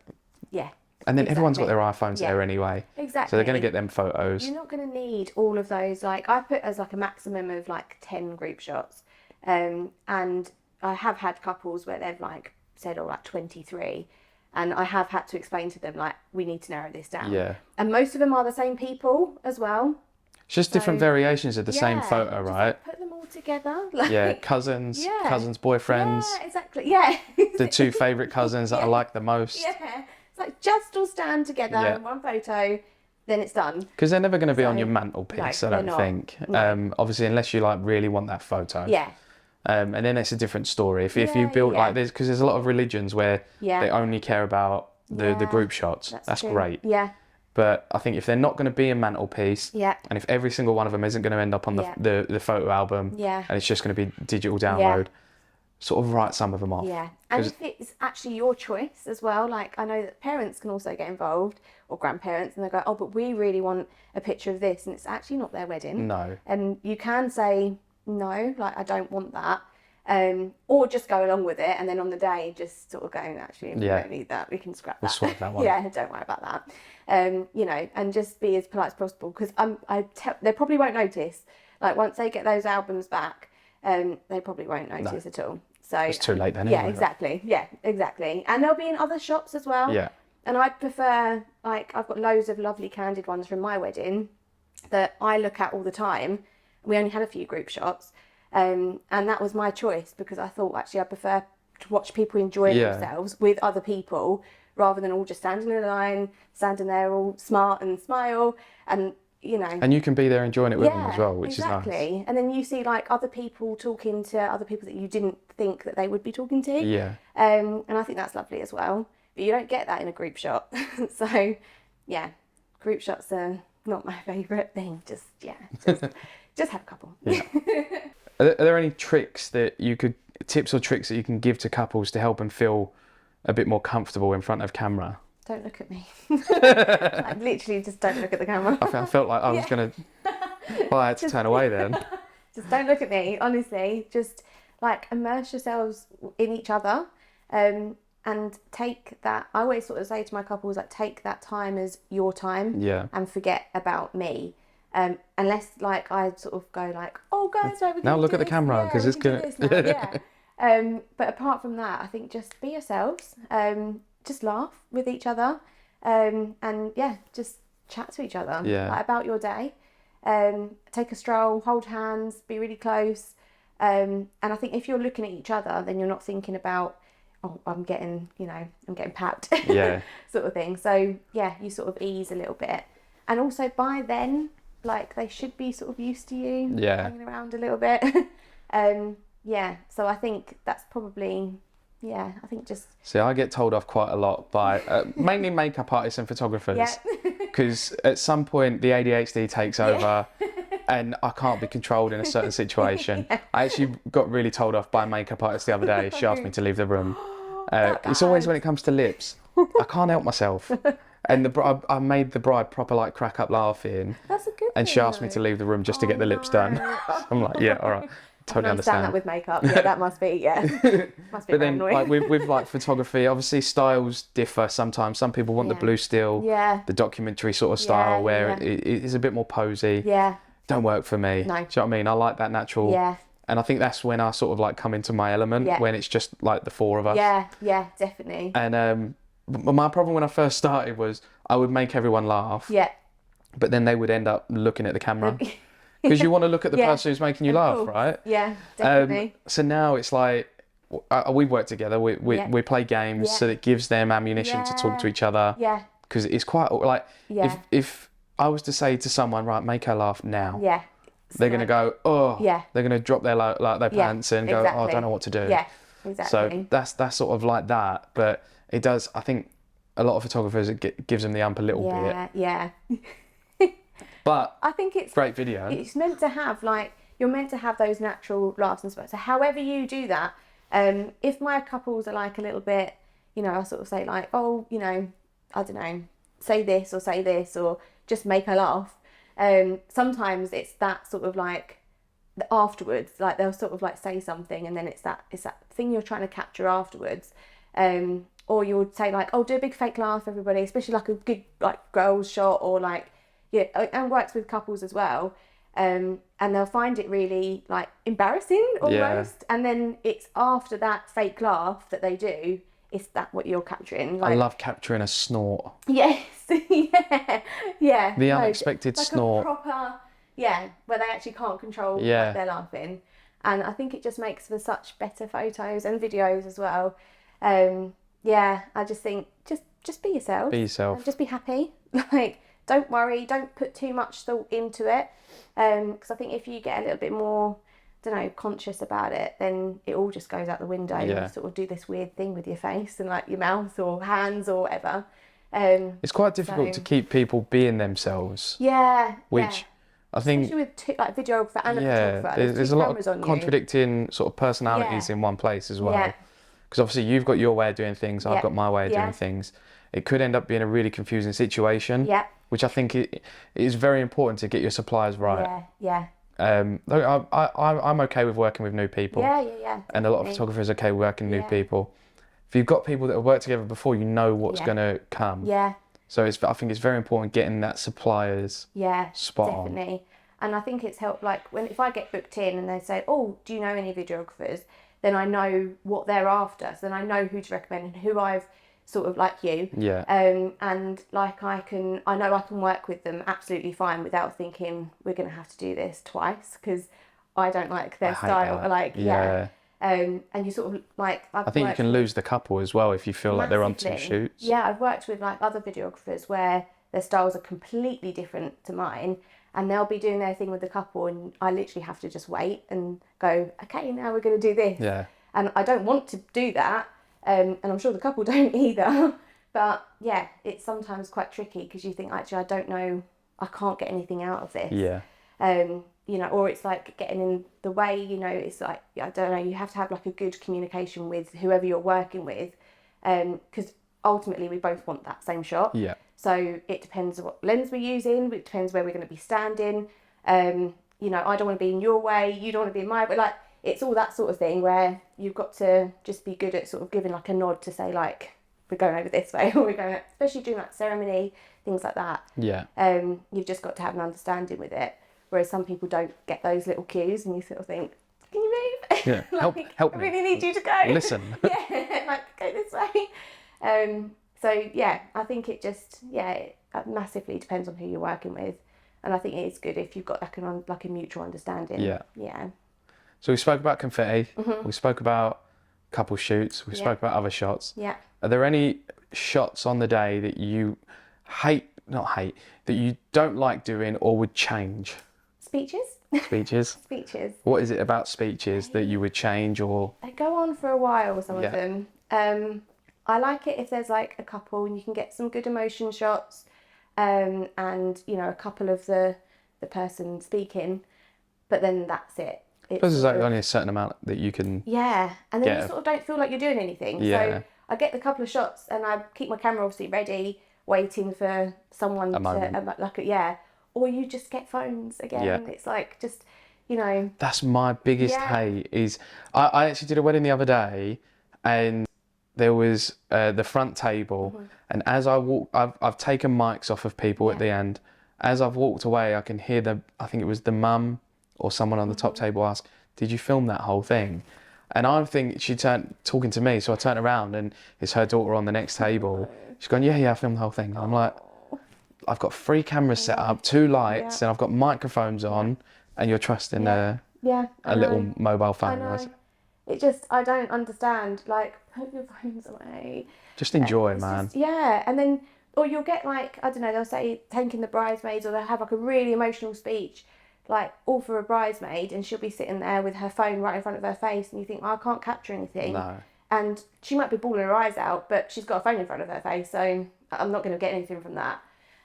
Yeah. And then everyone's got their iPhones there anyway. Exactly. So they're going to get them photos. You're not going to need all of those. Like I put as like a maximum of like 10 group shots. And I have had couples where they've like said, like 23. And I have had to explain to them, like, we need to narrow this down. Yeah. And most of them are the same people as well. It's just different variations of the same photo, right? Just, like, put them all together. Like, cousins, cousins' boyfriends. Yeah, exactly. Yeah. The two favourite cousins that I like the most. Yeah. It's like just all stand together in one photo, then it's done. Because they're never going to be on your mantelpiece, I don't think. No. Obviously, unless you like really want that photo. Yeah. And then it's a different story. If you build like this, because there's a lot of religions where they only care about the group shots. That's great. Yeah. But I think if they're not going to be a mantelpiece, and if every single one of them isn't going to end up on the photo album, and it's just going to be digital download, sort of write some of them off. Yeah. And if it's actually your choice as well, like I know that parents can also get involved, or grandparents, and they go, oh, but we really want a picture of this, and it's actually not their wedding. No. And you can say, no, like I don't want that. Or just go along with it, and then on the day just sort of go, actually, we don't need that, we can scrap that. We'll swap that one. Yeah, don't worry about that. You know, and just be as polite as possible, because they probably won't notice. Like once they get those albums back, they probably won't notice at all. So it's too late then. Yeah, exactly. Yeah, exactly. And they'll be in other shops as well. Yeah. And I'd prefer, like, I've got loads of lovely candid ones from my wedding that I look at all the time. We only had a few group shots. And that was my choice, because I thought actually I prefer watch people enjoying Yeah. themselves with other people, rather than all just standing in a line, standing there all smart and smile, and you know. And you can be there enjoying it with them as well, which is nice. Exactly. And then you see like other people talking to other people that you didn't think that they would be talking to. Yeah. And I think that's lovely as well. But you don't get that in a group shot. So, yeah, group shots are not my favourite thing. Just have a couple. Yeah. Are there any tips or tricks that you can give to couples to help them feel a bit more comfortable in front of camera? Don't look at me. Like, literally just don't look at the camera. I felt like I was going to... Well, I had to turn away then. Just don't look at me, honestly. Just like immerse yourselves in each other, and take that. I always sort of say to my couples, like, take that time as your time, and forget about me. Unless like I sort of go like, oh guys, right, now look at the camera because it's good. But apart from that, I think just be yourselves. Just laugh with each other, and just chat to each other like, about your day. Take a stroll, hold hands, be really close. And I think if you're looking at each other, then you're not thinking about, oh, I'm getting papped, sort of thing. So yeah, you sort of ease a little bit. And also by then, like, they should be sort of used to you hanging around a little bit. So I think that's probably, I think just... See, I get told off quite a lot by mainly makeup artists and photographers, because at some point the ADHD takes over and I can't be controlled in a certain situation. I actually got really told off by a makeup artist the other day. She asked me to leave the room. It's always when it comes to lips. I can't help myself. And I made the bride proper like crack up laughing. That's a good And she asked me to leave the room just to get the lips done. So I'm like, yeah, all right. Totally understand that with makeup. Yeah, that must be, must be. But then, like with like photography, obviously styles differ sometimes. Some people want the blue still, the documentary sort of style where it is a bit more posy. Yeah. Don't work for me. No. Do you know what I mean? I like that natural. Yeah. And I think that's when I sort of like come into my element, when it's just like the four of us. Yeah, definitely. And my problem when I first started was I would make everyone laugh. Yeah. But then they would end up looking at the camera. Because you want to look at the person who's making you laugh, right? Yeah, definitely. So now it's like, we work together, we play games, so it gives them ammunition to talk to each other. Yeah. Because it's quite, like, if I was to say to someone, right, make her laugh now. Yeah. They're going to go, oh. Yeah. They're going to drop their pants and go, oh, I don't know what to do. Yeah, exactly. So that's sort of like that. But it does, I think, a lot of photographers, it gives them the ump a little bit. Yeah. But I think it's great video. It's meant to have, like, you're meant to have those natural laughs and stuff. So however you do that, if my couples are like a little bit, I sort of say like, oh, I don't know, say this or just make her laugh. Sometimes it's that sort of like afterwards, like they'll sort of like say something and then it's that thing you're trying to capture afterwards. Or you would say like, oh, do a big fake laugh, everybody, especially like a good like girls shot or like, and works with couples as well. And they'll find it really like embarrassing almost. And then it's after that fake laugh that they do, is that what you're capturing? Like, I love capturing a snort. Yes, yeah. The unexpected like snort. A proper, where they actually can't control what they're laughing. And I think it just makes for such better photos and videos as well. I just think, just be yourself. Be yourself. And just be happy. Like, don't worry, don't put too much thought into it. Because I think if you get a little bit more, conscious about it, then it all just goes out the window. You sort of do this weird thing with your face and like your mouth or hands or whatever. It's quite difficult to keep people being themselves. Yeah. Which I think, especially with like videographer and a photographer. There's a lot of contradicting sort of personalities in one place as well. Yeah. Because obviously you've got your way of doing things, I've got my way of doing things. It could end up being a really confusing situation. Yeah. Which I think it is very important to get your suppliers right. Yeah. I'm okay with working with new people. Yeah. And a lot of photographers are okay working with new people. If you've got people that have worked together before, you know what's going to come. Yeah. So I think it's very important getting that suppliers spot definitely. on. And I think it's helped, like, if I get booked in and they say, oh, do you know any videographers? Then I know what they're after. So then I know who to recommend and who I've sort of like you. Yeah. And like I know I can work with them absolutely fine without thinking we're going to have to do this twice because I don't like their style. Like, And you sort of like... I think you can lose the couple as well if you feel like they're on two shoots. Yeah, I've worked with like other videographers where their styles are completely different to mine, and they'll be doing their thing with the couple, and I literally have to just wait and go, okay, now we're going to do this. Yeah. And I don't want to do that, and I'm sure the couple don't either. But yeah, it's sometimes quite tricky because you think, actually, I don't know, I can't get anything out of this. Yeah. You know, or it's like getting in the way, you know, it's like, I don't know, you have to have like a good communication with whoever you're working with, because ultimately we both want that same shot. Yeah. So it depends what lens we're using, it depends where we're going to be standing. You know, I don't want to be in your way, you don't want to be in my way. Like, it's all that sort of thing where you've got to just be good at sort of giving like a nod to say like, we're going over this way, or we're going, especially during like ceremony, things like that. Yeah. You've just got to have an understanding with it. Whereas some people don't get those little cues, and you sort of think, can you move? Yeah, like, help I me. really need you to go. Listen. Yeah, like, go this way. So, yeah, I think it just, it massively depends on who you're working with. And I think it is good if you've got like a mutual understanding. Yeah. Yeah. So we spoke about confetti, we spoke about couple shoots, we spoke about other shots. Yeah. Are there any shots on the day that you that you don't like doing or would change? Speeches. Speeches? Speeches. What is it about speeches that you would change or? They go on for a while, some of them. I like it if there's like a couple and you can get some good emotion shots, and, you know, a couple of the person speaking, but then that's it. There's like only a certain amount that you can. Yeah, and then you sort of don't feel like you're doing anything. Yeah. So I get the couple of shots and I keep my camera obviously ready, waiting for someone or you just get phones again. Yeah. It's like just, you know. That's my biggest hate is I actually did a wedding the other day, and there was the front table, and as I walked, I've taken mics off of people at the end. As I've walked away, I can hear I think it was the mum or someone on the top table ask, "Did you film that whole thing?" And I think she turned talking to me, so I turned around and it's her daughter on the next table. She's gone, yeah, I filmed the whole thing. And I'm like, I've got 3 cameras set up, 2 lights, and I've got microphones on, and you're trusting a little mobile phone. I know. It just, I don't understand. Like, put your phones away. Just enjoy, man. And then, or you'll get like, I don't know, they'll say thanking the bridesmaids, or they'll have like a really emotional speech, like all for a bridesmaid, and she'll be sitting there with her phone right in front of her face, and you think, I can't capture anything. No. And she might be bawling her eyes out, but she's got a phone in front of her face, so I'm not going to get anything from that.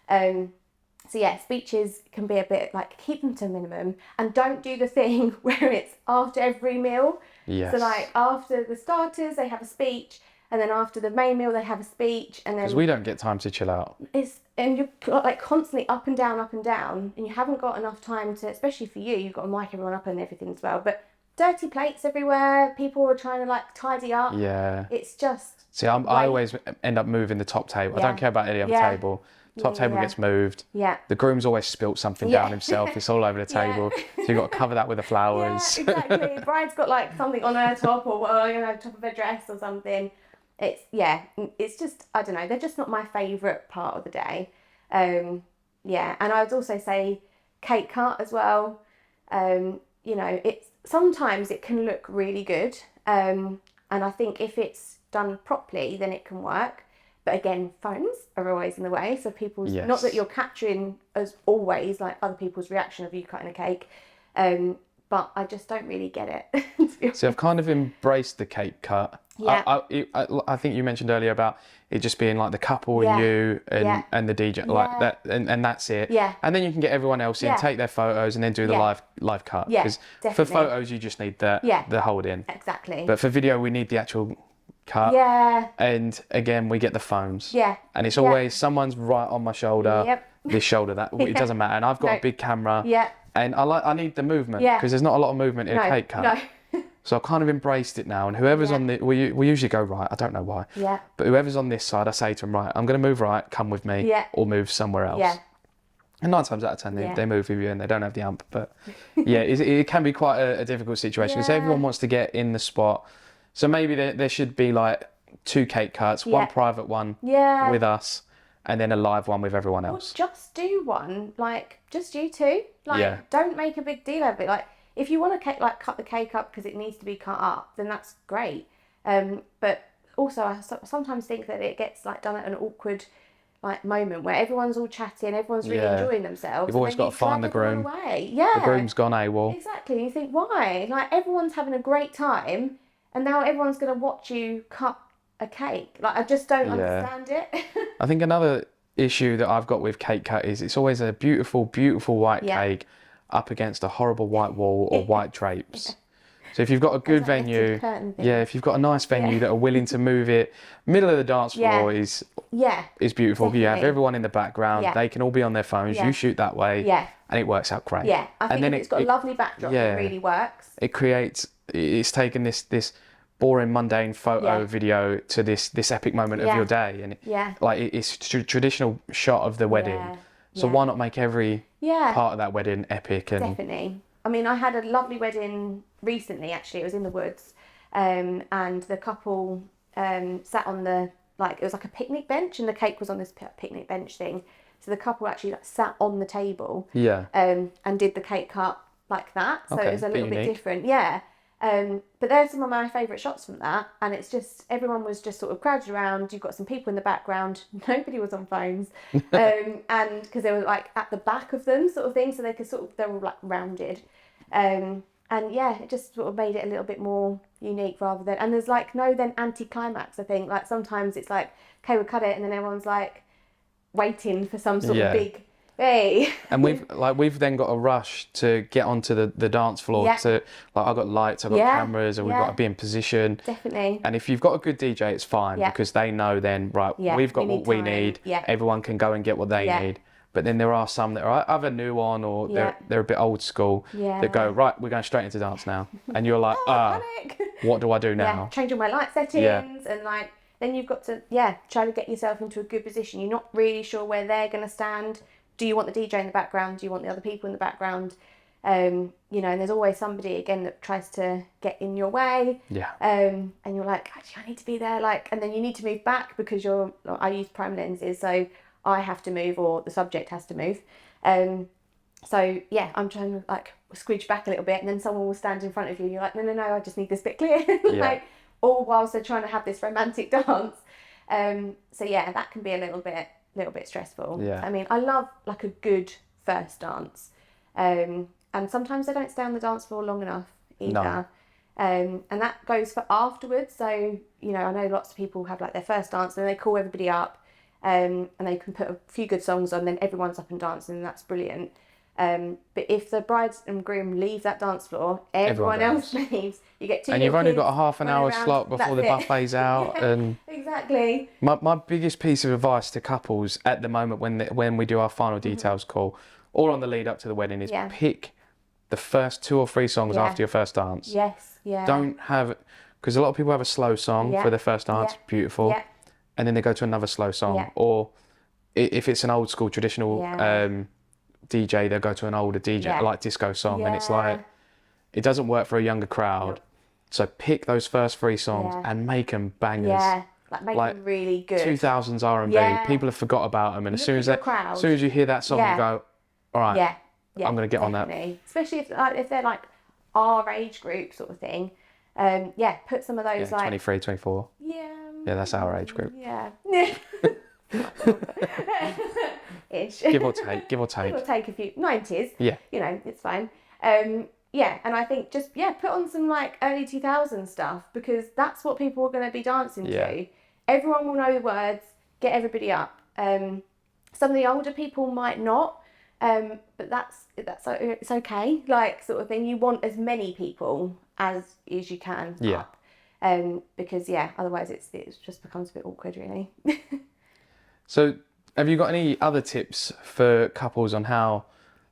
So yeah, speeches can be a bit like, keep them to a minimum, and don't do the thing where it's after every meal. Yes. So like after the starters, they have a speech, and then after the main meal, they have a speech, and then because we don't get time to chill out. And you're like constantly up and down, and you haven't got enough time to, especially for you, you've got to mic everyone up and everything as well. But dirty plates everywhere, people are trying to like tidy up. Yeah. It's just. See, I always end up moving the top table. I don't care about any other table. Top table gets moved. Yeah. The groom's always spilt something down himself. It's all over the table. So you've got to cover that with the flowers. Yeah, exactly. The bride's got like something on her top, or top of her dress or something. It's just, I don't know. They're just not my favourite part of the day. And I'd also say cake cut as well. Sometimes it can look really good. And I think if it's done properly, then it can work. But again, phones are always in the way. So people's, not that you're capturing as always, like other people's reaction of you cutting a cake. But I just don't really get it. So I've kind of embraced the cake cut. Yeah. I think you mentioned earlier about it just being like the couple and you and the DJ like that, and that's it. Yeah. And then you can get everyone else in, take their photos, and then do the live cut. Yeah, Because for definitely. photos you just need the hold in. Exactly. But for video we need the actual cut. Yeah. And again we get the phones. Yeah. And it's always someone's right on my shoulder. Yep. This shoulder, that it doesn't matter. And I've got a big camera. Yeah. And I need the movement because there's not a lot of movement in a cake cut. No. So I've kind of embraced it now, and whoever's on the, we usually go right, I don't know why, but whoever's on this side, I say to them, right, I'm going to move right, come with me, or move somewhere else. Yeah. And 9 times out of 10, they move with you and they don't have the ump, but it can be quite a difficult situation because everyone wants to get in the spot. So maybe there should be like 2 cake cuts, one private one with us, and then a live one with everyone else. Or just do one, like, just you two. Like, don't make a big deal of it. Like, if you want to cut the cake up because it needs to be cut up, then that's great. But also I sometimes think that it gets like done at an awkward like moment where everyone's all chatting, everyone's really enjoying themselves. You've always got to find the groom. Away. Yeah. The groom's gone AWOL. Exactly. You think, why? Like, everyone's having a great time, and now everyone's going to watch you cut a cake. Like, I just don't understand it. I think another issue that I've got with cake cut is it's always a beautiful, beautiful white cake up against a horrible white wall or white drapes. So if you've got a good venue, if you've got a nice venue that are willing to move it, middle of the dance floor is beautiful. Definitely. You have everyone in the background, they can all be on their phones, you shoot that way, and it works out great. Yeah, I think it's got a lovely backdrop, it really works. It's taken this boring, mundane photo video to this epic moment of your day, and it's traditional shot of the wedding. So why not make every part of that wedding epic? And definitely. I mean, I had a lovely wedding recently, actually. It was in the woods, and the couple sat on it was like a picnic bench, and the cake was on this picnic bench thing. So the couple actually sat on the table and did the cake cut like that. So it was a little bit different. Yeah. But there's some of my favourite shots from that, and it's just everyone was just sort of crowded around. You've got some people in the background, nobody was on phones, and because they were like at the back of them sort of thing, so they could they're all like rounded, and it just sort of made it a little bit more unique rather than, and there's like no then anti-climax. I think like sometimes it's like, okay, we'll cut it, and then everyone's like waiting for some sort of big hey. And we've then got a rush to get onto the dance floor. To I've got lights, I've got cameras, and we've got to be in position. Definitely. And if you've got a good DJ, it's fine because they know then we've got what we need. Everyone can go and get what they need. But then there are some that are either new on or they're a bit old school that go, right, we're going straight into dance now. And you're like, panic. What do I do now? Change all my light settings and like, then you've got to, try to get yourself into a good position. You're not really sure where they're going to stand. Do you want the DJ in the background? Do you want the other people in the background? And there's always somebody, again, that tries to get in your way. Yeah. And you're like, actually, I need to be there. And then you need to move back because I use prime lenses, so I have to move or the subject has to move. I'm trying to squidge back a little bit, and then someone will stand in front of you and you're like, no, I just need this bit clear. All whilst they're trying to have this romantic dance. That can be a little bit stressful. Yeah. I mean, I love like a good first dance. And sometimes they don't stay on the dance floor long enough either. No. And that goes for afterwards. So, I know lots of people have like their first dance and they call everybody up and they can put a few good songs on, then everyone's up and dancing, and that's brilliant. But if the bride and groom leave that dance floor, everyone else leaves. You get two. And you've only got a half an hour slot before the buffet's out. And exactly. My biggest piece of advice to couples at the moment when we do our final details call, or on the lead up to the wedding, is pick the first 2 or 3 songs after your first dance. Yes. Yeah. Don't have, because a lot of people have a slow song for their first dance, beautiful, and then they go to another slow song, or if it's an old school traditional. DJ, they'll go to an older DJ like disco song, and it's like it doesn't work for a younger crowd. So pick those first 3 songs and make them bangers. Yeah, make them really good. 2000s R&B. Yeah. People have forgot about them, and as soon as you hear that song, you go, all right, I'm going to get on that. Especially if they're like our age group sort of thing. Put some of those 23, 24. Yeah, that's our age group. Yeah. Ish. Give or take. Give or take a few 90s. Yeah. It's fine. And I think just put on some like early 2000s stuff, because that's what people are going to be dancing to. Everyone will know the words. Get everybody up. Some of the older people might not, but that's it's okay. Like sort of thing. You want as many people as you can up. Because otherwise it just becomes a bit awkward, really. So, have you got any other tips for couples on how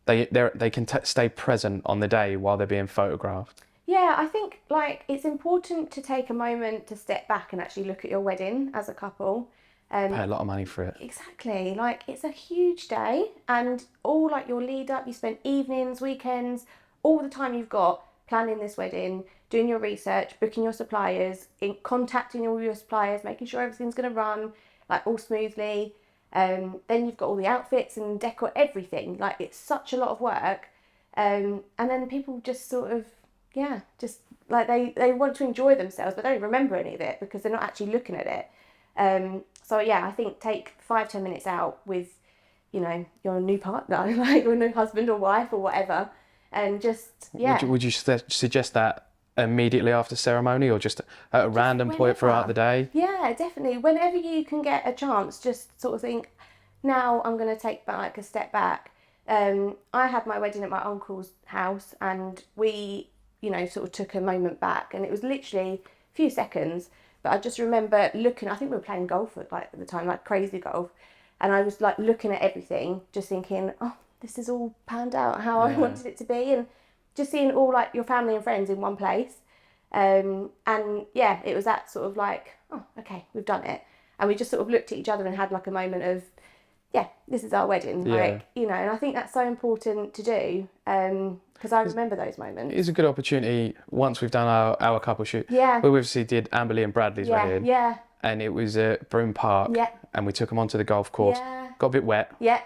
they can stay present on the day while they're being photographed? Yeah, I think it's important to take a moment to step back and actually look at your wedding as a couple. Pay a lot of money for it. Exactly. It's a huge day, and all your lead up, you spend evenings, weekends, all the time you've got planning this wedding, doing your research, booking your suppliers, contacting all your suppliers, making sure everything's going to run all smoothly. Then you've got all the outfits and decor, everything. It's such a lot of work. And then people just sort of, just like they want to enjoy themselves, but they don't remember any of it because they're not actually looking at it. So I think take 5-10 minutes out with, your new partner, like your new husband or wife or whatever, and just Would you suggest that immediately after ceremony, or just at a random point throughout the day? Yeah, definitely. Whenever you can get a chance, just sort of think, now I'm going to take like a step back. I had my wedding at my uncle's house, and we, sort of took a moment back, and it was literally a few seconds. But I just remember looking. I think we were playing golf at the time, like crazy golf, and I was like looking at everything, just thinking, oh, this is all panned out how I wanted it to be, and just seeing all like your family and friends in one place. And it was that sort of like, oh, okay, we've done it. And we just sort of looked at each other and had like a moment of, this is our wedding. Like, and I think that's so important to do, because I remember those moments. It's a good opportunity once we've done our couple shoot. Yeah. We obviously did Amberley and Bradley's wedding. Yeah. And it was at Broome Park. Yeah. And we took them onto the golf course. Yeah. Got a bit wet. Yeah.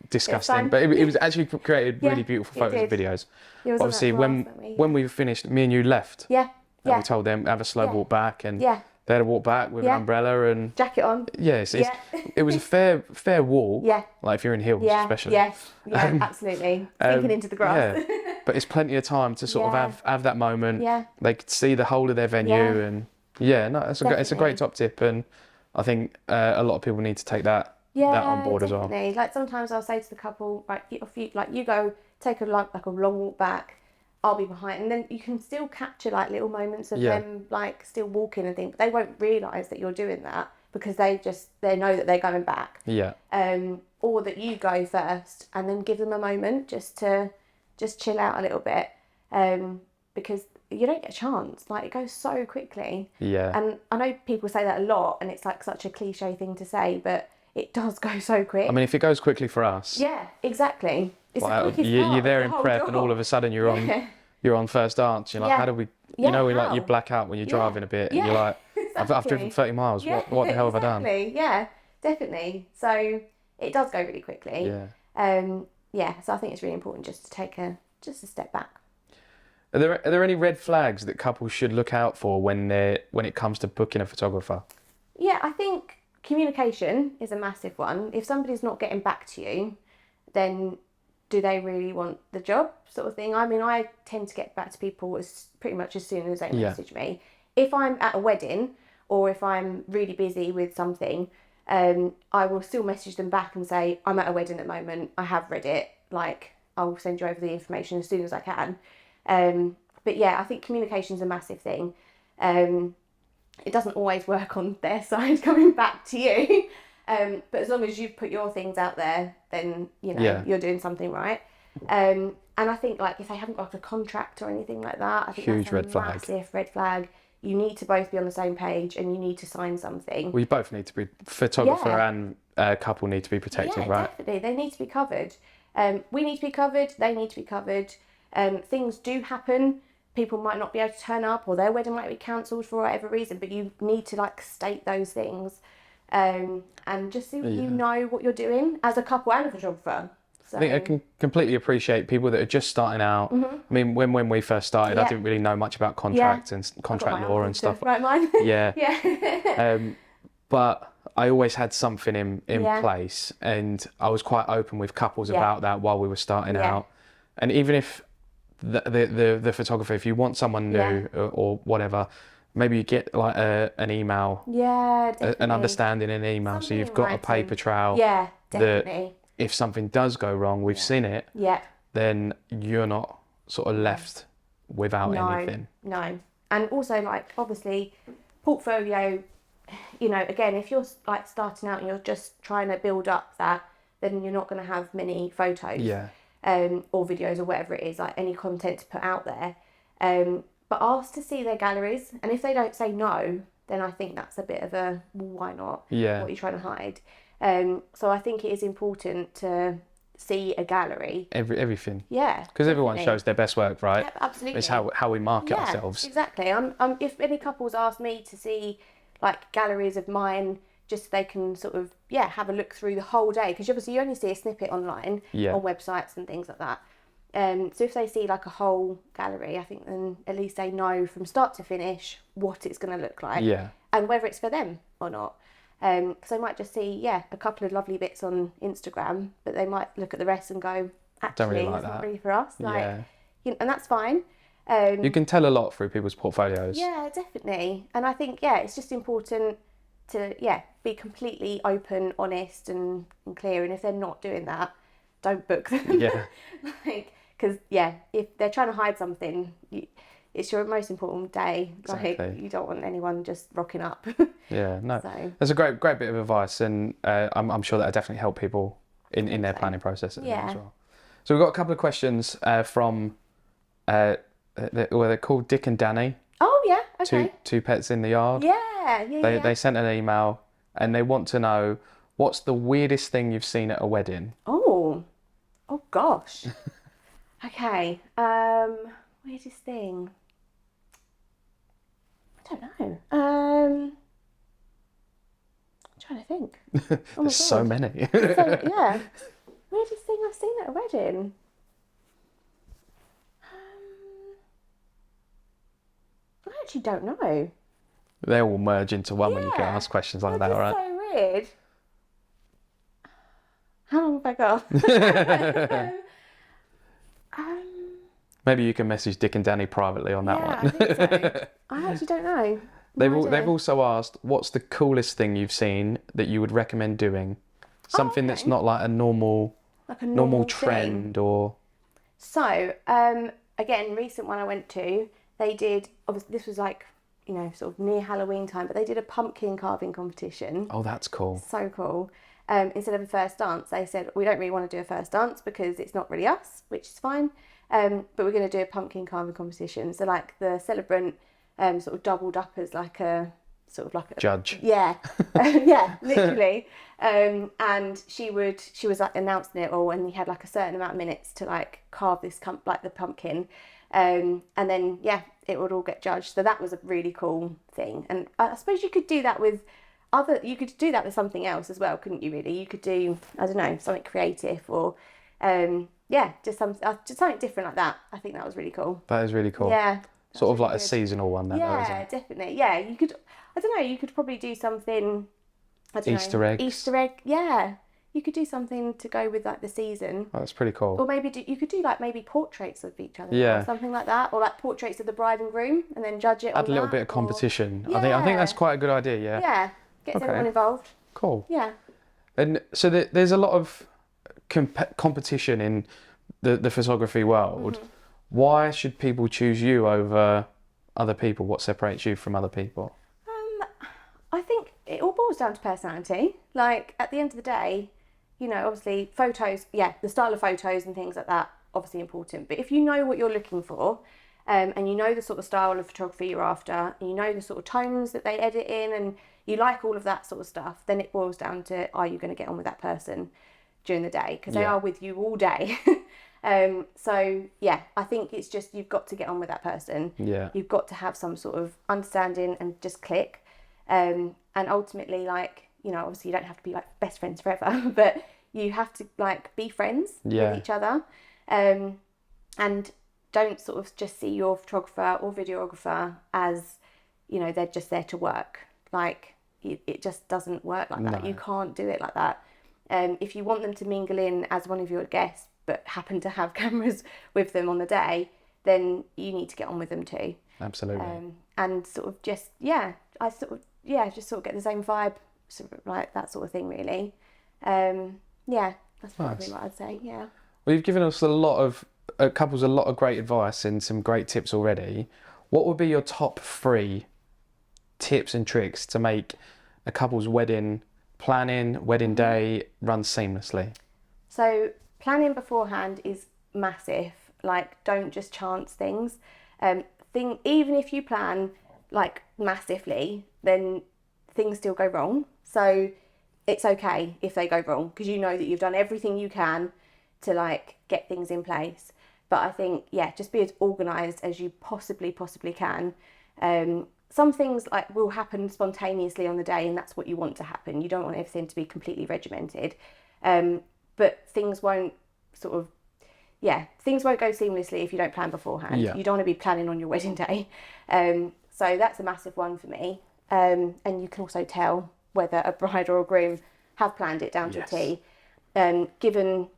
Disgusting, but it was actually created really beautiful photos and videos. Obviously, when we finished, me and you left. Yeah. And we told them have a slow walk back, and they had to walk back with an umbrella and jacket on. Yes, it was a fair walk. Yeah. Like if you're in heels, especially. Yes. Yeah. Absolutely. Sinking into the grass. Yeah. But it's plenty of time to sort of have that moment. Yeah. They could see the whole of their venue, and it's a great top tip, and I think a lot of people need to take that on board definitely. as well. Like sometimes I'll say to the couple, right, you go take a long walk back, I'll be behind, and then you can still capture like little moments of them like still walking and things, but they won't realise that you're doing that because they know that they're going back. Yeah. Or that you go first and then give them a moment just to chill out a little bit, because you don't get a chance. Like it goes so quickly. Yeah. And I know people say that a lot, and it's like such a cliche thing to say, but it does go so quick. I mean, if it goes quickly for us. Yeah, exactly. It's like, you're there in prep, and all of a sudden you're on first dance. You're like, how do we? You black out when you're driving a bit, and you're like, exactly. I've driven 30 miles. What the hell have I done? Yeah, definitely. So it does go really quickly. Yeah. So I think it's really important just to take a step back. Are there any red flags that couples should look out for when it comes to booking a photographer? Yeah, I think communication is a massive one. If somebody's not getting back to you, then do they really want the job, sort of thing? I mean, I tend to get back to people pretty much as soon as they message me. If I'm at a wedding or if I'm really busy with something, I will still message them back and say, I'm at a wedding at the moment, I have read it, like I'll send you over the information as soon as I can. But yeah, I think communication's a massive thing. It doesn't always work on their side coming back to you. But as long as you've put your things out there, then you're doing something right. And I think like if they haven't got a contract or anything like that, I think huge that's a massive red flag. You need to both be on the same page, and you need to sign something. We both need to be, photographer and couple need to be protected, right? Definitely. They need to be covered. We need to be covered. They need to be covered. Things do happen. People might not be able to turn up, or their wedding might be cancelled for whatever reason, but you need to like state those things, and just so you know what you're doing as a couple and a photographer. So. I think I can completely appreciate people that are just starting out. Mm-hmm. I mean, when we first started, I didn't really know much about contracts and contract law and stuff. Write mine. Yeah. But I always had something in place, and I was quite open with couples about that while we were starting out. And even if the photographer, if you want someone new or whatever, maybe you get like an email, an understanding in an email, something so you've got a paper trail. Yeah, definitely. That if something does go wrong, we've seen it. Yeah. Then you're not sort of left without anything. No. And also, like, obviously, portfolio, again, if you're like starting out and you're just trying to build up that, then you're not going to have many photos. Yeah. Or videos or whatever it is, like any content to put out there. But ask to see their galleries, and if they don't say no, then I think that's a bit of a why not? Yeah. What are you trying to hide? So I think it is important to see a gallery. Everything. Yeah. Because everyone shows their best work, right? Yeah, absolutely. It's how we market ourselves. Exactly. If any couples ask me to see like galleries of mine, just so they can sort of have a look through the whole day, because obviously you only see a snippet online on websites and things like that. So if they see like a whole gallery, I think then at least they know from start to finish what it's going to look like, and whether it's for them or not. Because they might just see, a couple of lovely bits on Instagram, but they might look at the rest and go, actually, really like it's not that. really for us. And that's fine. You can tell a lot through people's portfolios. Yeah, definitely. And I think, it's just important to, be completely open, honest and clear. And if they're not doing that, don't book them. Yeah. Because, if they're trying to hide something, it's your most important day. Exactly. You don't want anyone just rocking up. Yeah, no. So. That's a great bit of advice, and I'm sure that'll definitely help people in their planning process as well. So we've got a couple of questions from, they're called Dick and Danny. Oh, yeah, okay. Two pets in the yard. They sent an email and they want to know, what's the weirdest thing you've seen at a wedding? Oh gosh. Okay. Weirdest thing. I don't know. I'm trying to think. There's so many. Weirdest thing I've seen at a wedding. I actually don't know. They all merge into one when you get asked questions like that, right? That's so weird. How long have I got? Maybe you can message Dick and Danny privately on that one. I think so. I actually don't know. They've also asked, what's the coolest thing you've seen that you would recommend doing? Something that's not like a normal trend or... So, again, recent one I went to, they did, obviously this was like, sort of near Halloween time, but they did a pumpkin carving competition. Oh, that's cool. So cool. Instead of a first dance, they said, we don't really want to do a first dance because it's not really us, which is fine. But we're going to do a pumpkin carving competition. So like the celebrant sort of doubled up as like a judge. Yeah, yeah, literally. And she was like announcing it all, and you had like a certain amount of minutes to like carve this the pumpkin, and then it would all get judged. So that was a really cool thing. And I suppose you could do that with something else as well, couldn't you? Really, you could do, I don't know, something creative or just something different like that. I think that was really cool. That is really cool. Yeah. Sort of like a seasonal one then, though, isn't it? Definitely. Yeah, you could, I don't know, you could probably do something, Easter eggs. Easter egg, yeah. You could do something to go with like the season. Oh, that's pretty cool. Or maybe you could do like maybe portraits of each other. Yeah. Or something like that. Or like portraits of the bride and groom and then judge it. Add a little bit of competition. Or... I think that's quite a good idea, yeah. Yeah. Gets everyone involved. Cool. Yeah. And so there's a lot of competition in the photography world. Mm-hmm. Why should people choose you over other people? What separates you from other people? I think it all boils down to personality. Like at the end of the day, obviously photos, the style of photos and things like that, obviously important. But if you know what you're looking for, and you know the sort of style of photography you're after, and you know the sort of tones that they edit in, and you like all of that sort of stuff, then it boils down to, are you going to get on with that person during the day? Because they are with you all day. So I think it's just, you've got to get on with that person. Yeah. You've got to have some sort of understanding and just click. And ultimately, obviously you don't have to be like best friends forever, but you have to like be friends with each other. And don't sort of just see your photographer or videographer as, they're just there to work. Like it just doesn't work like that. You can't do it like that. If you want them to mingle in as one of your guests, but happen to have cameras with them on the day, then you need to get on with them too. Absolutely. And sort of just, just sort of get the same vibe, sort of like that sort of thing, really. That's probably what I'd say, yeah. Well, you've given us a lot of great advice and some great tips already. What would be your top 3 tips and tricks to make a couple's wedding day run seamlessly? So planning beforehand is massive. Like, don't just chance things. Even if you plan like massively, then things still go wrong. So it's okay if they go wrong, because you know that you've done everything you can to like get things in place. But I think, just be as organised as you possibly can. Some things like will happen spontaneously on the day, and that's what you want to happen. You don't want everything to be completely regimented. But things won't sort of, yeah, things won't go seamlessly if you don't plan beforehand. Yeah. You don't want to be planning on your wedding day. So that's a massive one for me. And you can also tell whether a bride or a groom have planned it down to a T. Given,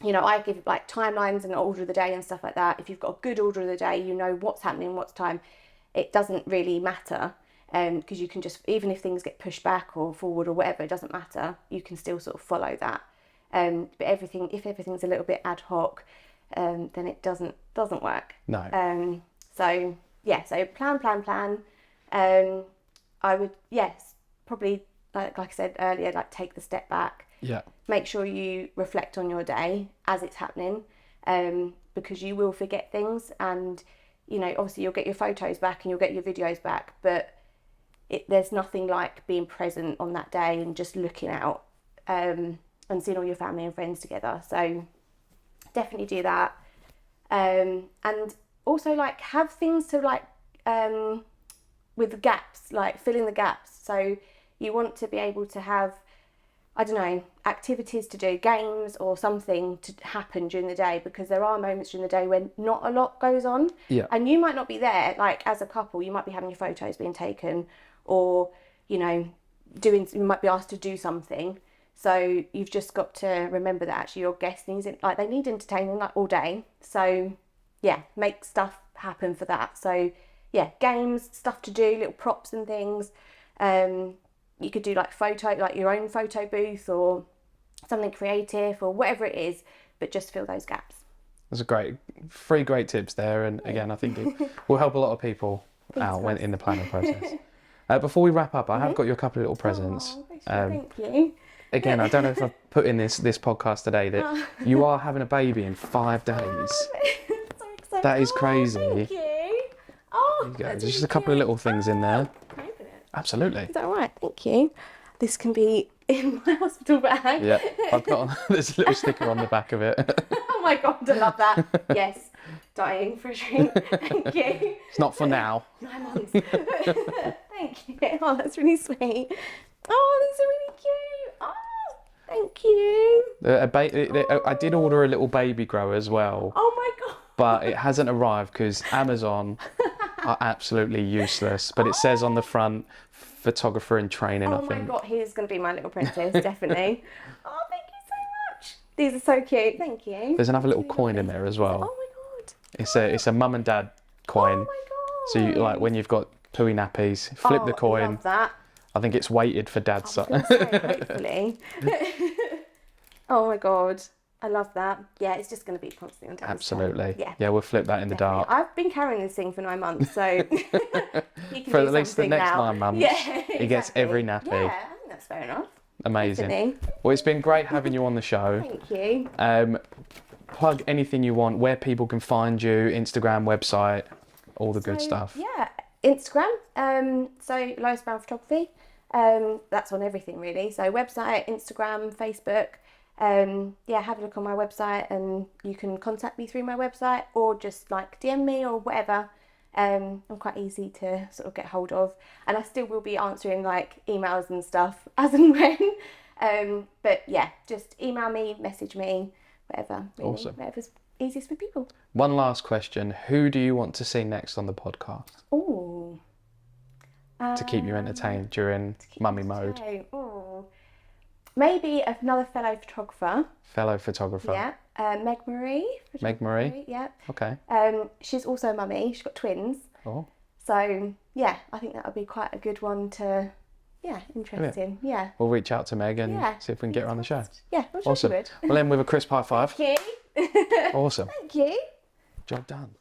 you know, I give like timelines and order of the day and stuff like that. If you've got a good order of the day, you know what's happening, what's time. It doesn't really matter, because you can just, even if things get pushed back or forward or whatever, it doesn't matter. You can still sort of follow that. But if everything's a little bit ad hoc, then it doesn't work. No. So plan. I would, yes, probably like I said earlier, like take the step back. Yeah. Make sure you reflect on your day as it's happening, because you will forget things, and you know, obviously you'll get your photos back and you'll get your videos back, but there's nothing like being present on that day and just looking out and seeing all your family and friends together. So definitely do that. And also like have things to like with the gaps, like fill in the gaps. So you want to be able to have, I don't know, activities to do, games or something to happen during the day, because there are moments during the day when not a lot goes on. Yeah. And you might not be there, like as a couple, you might be having your photos being taken, or, you know, you might be asked to do something. So you've just got to remember that actually your guests they need entertaining like all day. So yeah, make stuff happen for that. So yeah, games, stuff to do, little props and things. You could do like your own photo booth or something creative or whatever it is, but just fill those gaps. There's three great tips there, and again, I think it will help a lot of people out when in the planning process. Before we wrap up, I have got you a couple of little presents. Thank you. Again, I don't know if I've put in this podcast today that you are having a baby in 5 days. So excited. That is crazy. Thank you. Oh, There you go. There's just a couple of little things in there. Can I open it? Absolutely. Is that all right? Thank you. This can be in my hospital bag. Yeah, I've got there's a little sticker on the back of it. Oh my God, I love that. Yes, dying for a drink. Thank you. It's not for now. 9 months. Thank you. Oh, that's really sweet. Oh, these are really cute. Oh, thank you. I did order a little baby grower as well, Oh my God. but it hasn't arrived because Amazon are absolutely useless. But it says on the front, photographer in training, I Oh my think. God, he's going to be my little princess, definitely. Oh, thank you so much. These are so cute. Thank you. There's another little coin in there as well. Oh my God. It's a mum and dad coin. Oh my God. So you, like when you've got pooey nappies, flip the coin. I love that. I think it's weighted for dad's I was side. gonna say, hopefully. Oh my God. I love that. Yeah, it's just going to be constantly on Dad's Absolutely. side. Yeah, we'll flip that in the dark. I've been carrying this thing for 9 months, so you can For do at least the something next now. 9 months, Yeah, he gets exactly. every nappy. Yeah, I think that's fair enough. Amazing. Definitely. Well, it's been great having you on the show. Thank you. Plug anything you want, where people can find you, Instagram, website, all the good stuff. Yeah, Instagram. So Lois Brown Photography. That's on everything really. So website, Instagram, Facebook. Yeah, have a look on my website and you can contact me through my website or just like DM me or whatever. I'm quite easy to sort of get hold of, and I still will be answering like emails and stuff as and when. But yeah, just email me, message me, whatever. Really, Awesome. Whatever's easiest for people. One last question. Who do you want to see next on the podcast Ooh. to keep you entertained during mummy mode? Ooh. Maybe another fellow photographer. Fellow photographer. Yeah. Meg Marie. Meg Marie? Yeah. Okay. She's also a mummy. She's got twins. Oh. So yeah, I think that would be quite a good one to, interesting. Yeah. We'll reach out to Meg and Yeah. see if we can get her on the show. Yeah, I'm sure Awesome. she would. Well, then with a crisp high five. Thank you. Awesome. Thank you. Job done.